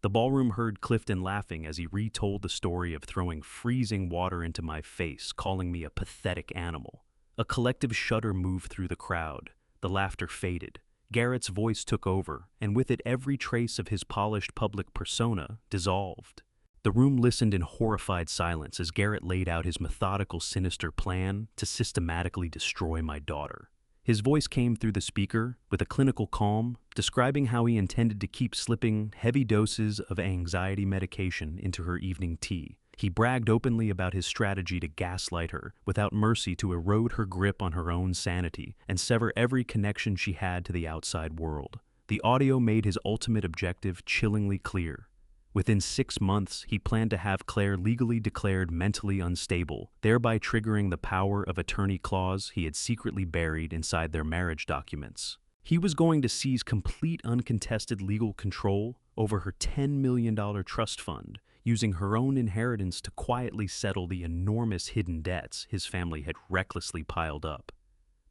A: The ballroom heard Clifton laughing as he retold the story of throwing freezing water into my face, calling me a pathetic animal. A collective shudder moved through the crowd. The laughter faded. Garrett's voice took over, and with it every trace of his polished public persona dissolved. The room listened in horrified silence as Garrett laid out his methodical, sinister plan to systematically destroy my daughter. His voice came through the speaker with a clinical calm, describing how he intended to keep slipping heavy doses of anxiety medication into her evening tea. He bragged openly about his strategy to gaslight her without mercy, to erode her grip on her own sanity and sever every connection she had to the outside world. The audio made his ultimate objective chillingly clear. Within 6 months, he planned to have Claire legally declared mentally unstable, thereby triggering the power of attorney clause he had secretly buried inside their marriage documents. He was going to seize complete uncontested legal control over her $10 million trust fund, using her own inheritance to quietly settle the enormous hidden debts his family had recklessly piled up.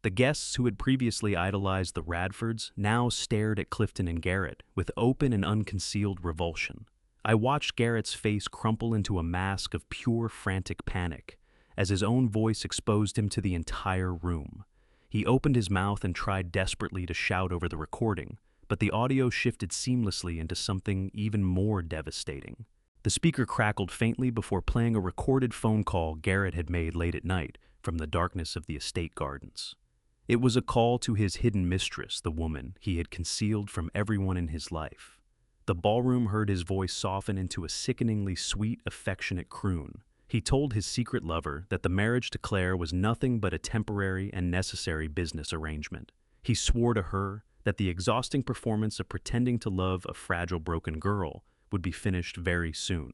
A: The guests who had previously idolized the Radfords now stared at Clifton and Garrett with open and unconcealed revulsion. I watched Garrett's face crumple into a mask of pure frantic panic as his own voice exposed him to the entire room. He opened his mouth and tried desperately to shout over the recording, but the audio shifted seamlessly into something even more devastating. The speaker crackled faintly before playing a recorded phone call Garrett had made late at night from the darkness of the estate gardens. It was a call to his hidden mistress, the woman he had concealed from everyone in his life. The ballroom heard his voice soften into a sickeningly sweet, affectionate croon. He told his secret lover that the marriage to Claire was nothing but a temporary and necessary business arrangement. He swore to her that the exhausting performance of pretending to love a fragile, broken girl would be finished very soon.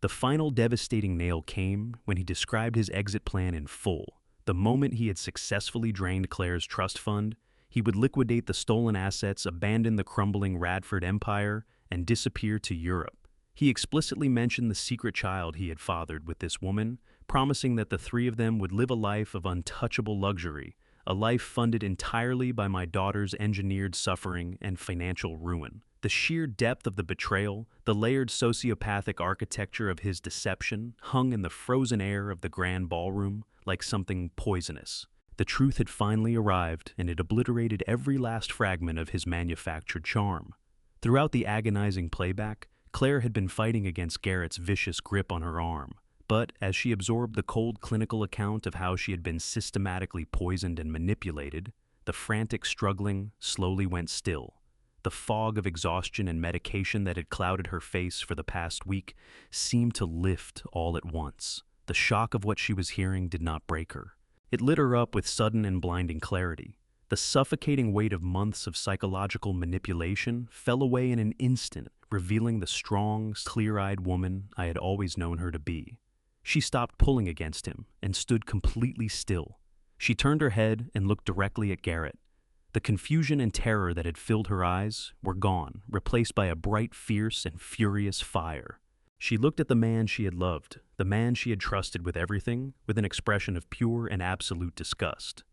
A: The final devastating nail came when he described his exit plan in full. The moment he had successfully drained Claire's trust fund, he would liquidate the stolen assets, abandon the crumbling Radford empire, and disappear to Europe. He explicitly mentioned the secret child he had fathered with this woman, promising that the three of them would live a life of untouchable luxury, a life funded entirely by my daughter's engineered suffering and financial ruin. The sheer depth of the betrayal, the layered sociopathic architecture of his deception, hung in the frozen air of the grand ballroom like something poisonous. The truth had finally arrived, and it obliterated every last fragment of his manufactured charm. Throughout the agonizing playback, Claire had been fighting against Garrett's vicious grip on her arm, but as she absorbed the cold clinical account of how she had been systematically poisoned and manipulated, the frantic struggling slowly went still. The fog of exhaustion and medication that had clouded her face for the past week seemed to lift all at once. The shock of what she was hearing did not break her. It lit her up with sudden and blinding clarity. The suffocating weight of months of psychological manipulation fell away in an instant, revealing the strong, clear-eyed woman I had always known her to be. She stopped pulling against him and stood completely still. She turned her head and looked directly at Garrett. The confusion and terror that had filled her eyes were gone, replaced by a bright, fierce, and furious fire. She looked at the man she had loved, the man she had trusted with everything, with an expression of pure and absolute disgust.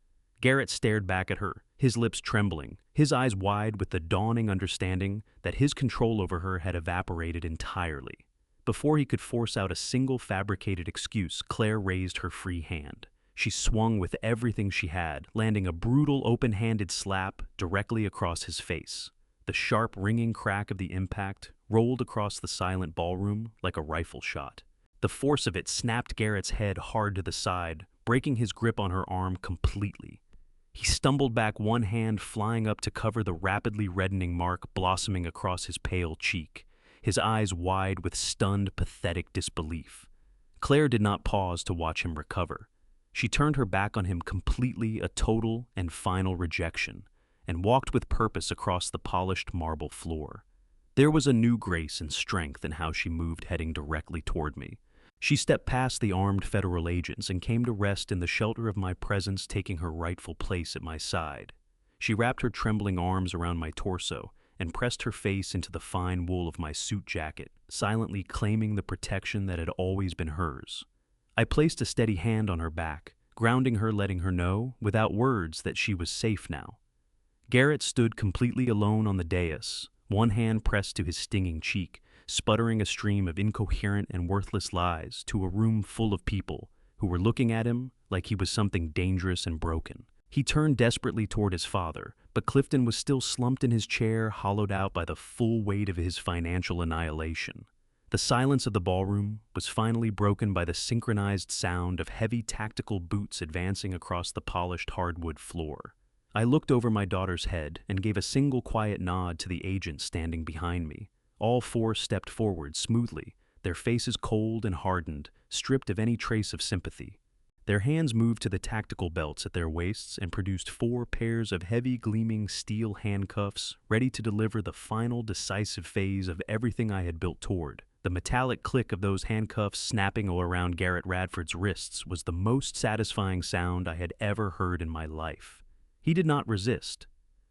A: Garrett stared back at her, his lips trembling, his eyes wide with the dawning understanding that his control over her had evaporated entirely. Before he could force out a single fabricated excuse, Claire raised her free hand. She swung with everything she had, landing a brutal, open-handed slap directly across his face. The sharp, ringing crack of the impact rolled across the silent ballroom like a rifle shot. The force of it snapped Garrett's head hard to the side, breaking his grip on her arm completely. He stumbled back, one hand flying up to cover the rapidly reddening mark blossoming across his pale cheek, his eyes wide with stunned, pathetic disbelief. Claire did not pause to watch him recover. She turned her back on him completely, a total and final rejection, and walked with purpose across the polished marble floor. There was a new grace and strength in how she moved, heading directly toward me. She stepped past the armed federal agents and came to rest in the shelter of my presence, taking her rightful place at my side. She wrapped her trembling arms around my torso and pressed her face into the fine wool of my suit jacket, silently claiming the protection that had always been hers. I placed a steady hand on her back, grounding her, letting her know, without words, that she was safe now. Garrett stood completely alone on the dais, one hand pressed to his stinging cheek, sputtering a stream of incoherent and worthless lies to a room full of people who were looking at him like he was something dangerous and broken. He turned desperately toward his father, but Clifton was still slumped in his chair, hollowed out by the full weight of his financial annihilation. The silence of the ballroom was finally broken by the synchronized sound of heavy tactical boots advancing across the polished hardwood floor. I looked over my daughter's head and gave a single quiet nod to the agent standing behind me. All four stepped forward smoothly, their faces cold and hardened, stripped of any trace of sympathy. Their hands moved to the tactical belts at their waists and produced 4 pairs of heavy, gleaming steel handcuffs, ready to deliver the final decisive phase of everything I had built toward. The metallic click of those handcuffs snapping around Garrett Radford's wrists was the most satisfying sound I had ever heard in my life. He did not resist.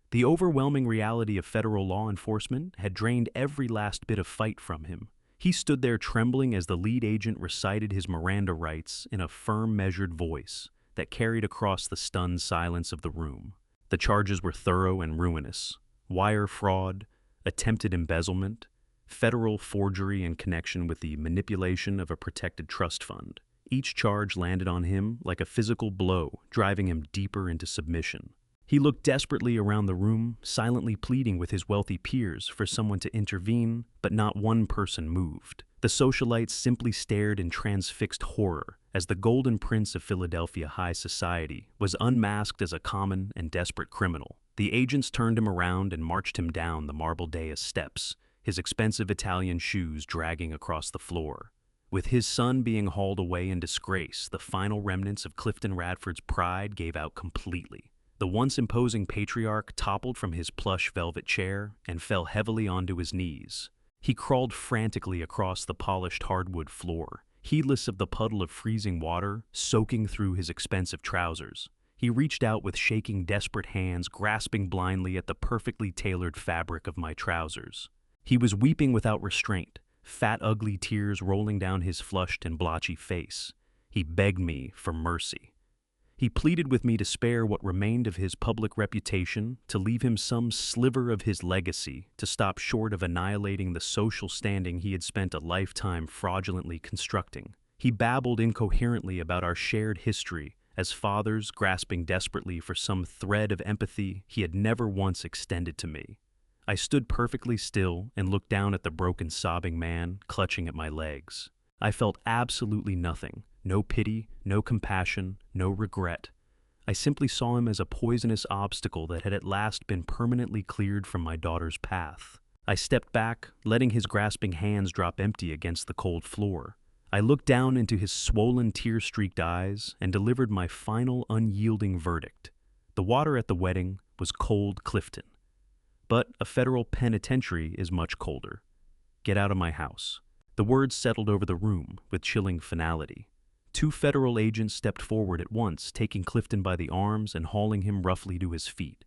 A: The overwhelming reality of federal law enforcement had drained every last bit of fight from him. He stood there trembling as the lead agent recited his Miranda rights in a firm, measured voice that carried across the stunned silence of the room. The charges were thorough and ruinous: wire fraud, attempted embezzlement, federal forgery in connection with the manipulation of a protected trust fund. Each charge landed on him like a physical blow, driving him deeper into submission. He looked desperately around the room, silently pleading with his wealthy peers for someone to intervene, but not one person moved. The socialites simply stared in transfixed horror as the Golden Prince of Philadelphia high society was unmasked as a common and desperate criminal. The agents turned him around and marched him down the marble dais steps, his expensive Italian shoes dragging across the floor. With his son being hauled away in disgrace, the final remnants of Clifton Radford's pride gave out completely. The once imposing patriarch toppled from his plush velvet chair and fell heavily onto his knees. He crawled frantically across the polished hardwood floor, heedless of the puddle of freezing water soaking through his expensive trousers. He reached out with shaking, desperate hands, grasping blindly at the perfectly tailored fabric of my trousers. He was weeping without restraint, fat ugly tears rolling down his flushed and blotchy face. He begged me for mercy. He pleaded with me to spare what remained of his public reputation, to leave him some sliver of his legacy, to stop short of annihilating the social standing he had spent a lifetime fraudulently constructing. He babbled incoherently about our shared history, as fathers grasping desperately for some thread of empathy he had never once extended to me. I stood perfectly still and looked down at the broken, sobbing man, clutching at my legs. I felt absolutely nothing. No pity, no compassion, no regret. I simply saw him as a poisonous obstacle that had at last been permanently cleared from my daughter's path. I stepped back, letting his grasping hands drop empty against the cold floor. I looked down into his swollen, tear-streaked eyes and delivered my final, unyielding verdict. The water at the wedding was cold Clifton. But a federal penitentiary is much colder. Get out of my house. The words settled over the room with chilling finality. 2 federal agents stepped forward at once, taking Clifton by the arms and hauling him roughly to his feet.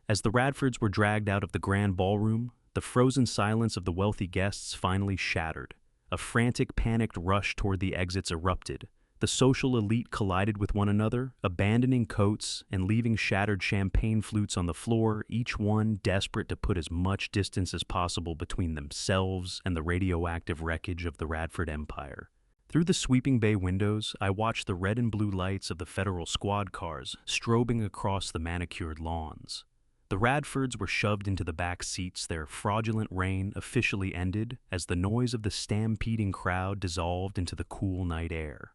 A: As the Radfords were dragged out of the grand ballroom, the frozen silence of the wealthy guests finally shattered. A frantic, panicked rush toward the exits erupted. The social elite collided with one another, abandoning coats and leaving shattered champagne flutes on the floor, each one desperate to put as much distance as possible between themselves and the radioactive wreckage of the Radford Empire. Through the sweeping bay windows, I watched the red and blue lights of the federal squad cars strobing across the manicured lawns. The Radfords were shoved into the back seats, their fraudulent reign officially ended as the noise of the stampeding crowd dissolved into the cool night air.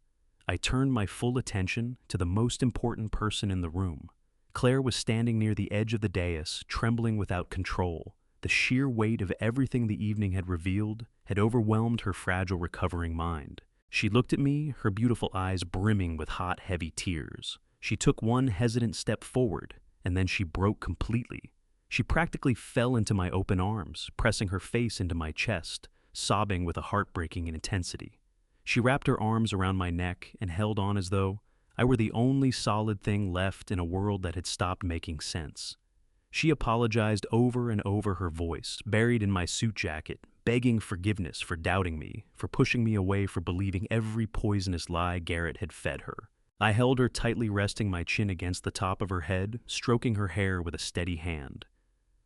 A: I turned my full attention to the most important person in the room. Claire was standing near the edge of the dais, trembling without control. The sheer weight of everything the evening had revealed had overwhelmed her fragile, recovering mind. She looked at me, her beautiful eyes brimming with hot, heavy tears. She took one hesitant step forward, and then she broke completely. She practically fell into my open arms, pressing her face into my chest, sobbing with a heartbreaking intensity. She wrapped her arms around my neck and held on as though I were the only solid thing left in a world that had stopped making sense. She apologized over and over, her voice buried in my suit jacket, begging forgiveness for doubting me, for pushing me away, for believing every poisonous lie Garrett had fed her. I held her tightly, resting my chin against the top of her head, stroking her hair with a steady hand.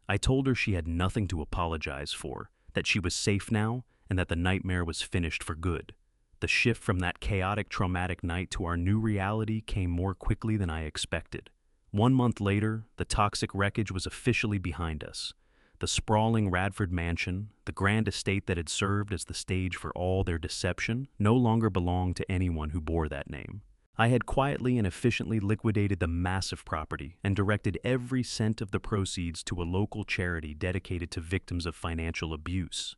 A: I told her she had nothing to apologize for, that she was safe now, and that the nightmare was finished for good. The shift from that chaotic, traumatic night to our new reality came more quickly than I expected. 1 month later, the toxic wreckage was officially behind us. The sprawling Radford mansion, the grand estate that had served as the stage for all their deception, no longer belonged to anyone who bore that name. I had quietly and efficiently liquidated the massive property and directed every cent of the proceeds to a local charity dedicated to victims of financial abuse.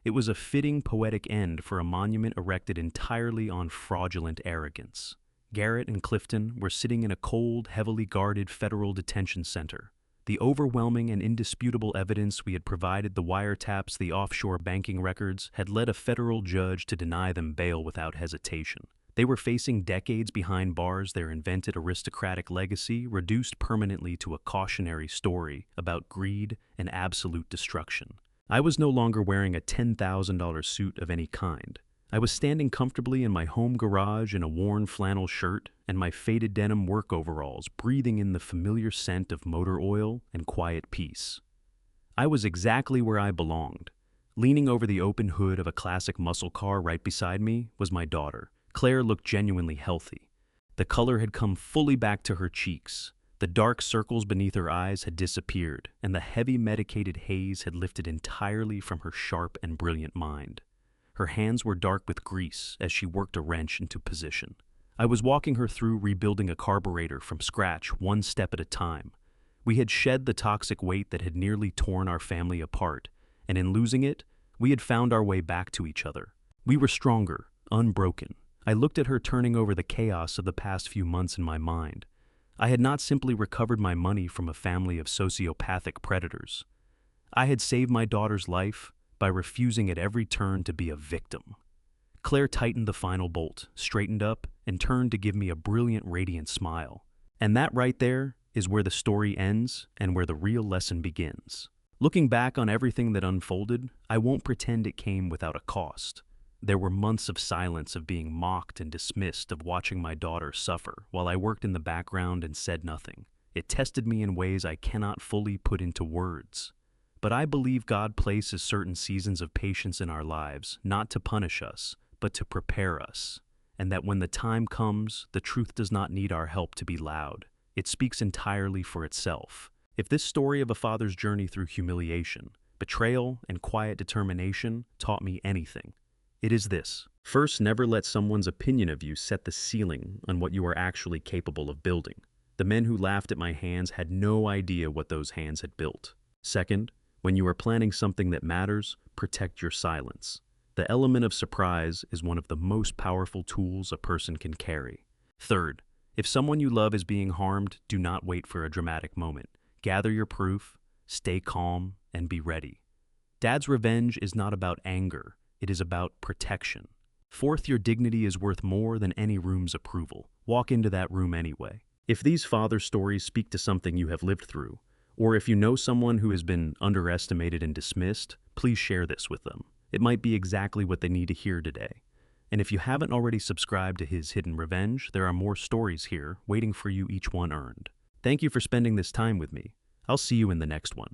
A: It was a fitting, poetic end for a monument erected entirely on fraudulent arrogance. Garrett and Clifton were sitting in a cold, heavily guarded federal detention center. The overwhelming and indisputable evidence we had provided, the wiretaps, the offshore banking records, had led a federal judge to deny them bail without hesitation. They were facing decades behind bars, their invented aristocratic legacy reduced permanently to a cautionary story about greed and absolute destruction. I was no longer wearing a $10,000 suit of any kind. I was standing comfortably in my home garage in a worn flannel shirt and my faded denim work overalls, breathing in the familiar scent of motor oil and quiet peace. I was exactly where I belonged. Leaning over the open hood of a classic muscle car right beside me was my daughter. Claire looked genuinely healthy. The color had come fully back to her cheeks. The dark circles beneath her eyes had disappeared, and the heavy medicated haze had lifted entirely from her sharp and brilliant mind. Her hands were dark with grease as she worked a wrench into position. I was walking her through rebuilding a carburetor from scratch, one step at a time. We had shed the toxic weight that had nearly torn our family apart, and in losing it, we had found our way back to each other. We were stronger, unbroken. I looked at her, turning over the chaos of the past few months in my mind. I had not simply recovered my money from a family of sociopathic predators. I had saved my daughter's life by refusing at every turn to be a victim. Claire tightened the final bolt, straightened up, and turned to give me a brilliant, radiant smile. And that right there is where the story ends and where the real lesson begins. Looking back on everything that unfolded, I won't pretend it came without a cost. There were months of silence, of being mocked and dismissed, of watching my daughter suffer while I worked in the background and said nothing. It tested me in ways I cannot fully put into words. But I believe God places certain seasons of patience in our lives, not to punish us, but to prepare us. And that when the time comes, the truth does not need our help to be loud. It speaks entirely for itself. If this story of a father's journey through humiliation, betrayal, and quiet determination taught me anything, it is this. First, never let someone's opinion of you set the ceiling on what you are actually capable of building. The men who laughed at my hands had no idea what those hands had built. Second, when you are planning something that matters, protect your silence. The element of surprise is one of the most powerful tools a person can carry. Third, if someone you love is being harmed, do not wait for a dramatic moment. Gather your proof, stay calm, and be ready. Dad's revenge is not about anger, it is about protection. Fourth, your dignity is worth more than any room's approval. Walk into that room anyway. If these father stories speak to something you have lived through, or if you know someone who has been underestimated and dismissed, please share this with them. It might be exactly what they need to hear today. And if you haven't already subscribed to his Hidden Revenge, there are more stories here waiting for you, each one earned. Thank you for spending this time with me. I'll see you in the next one.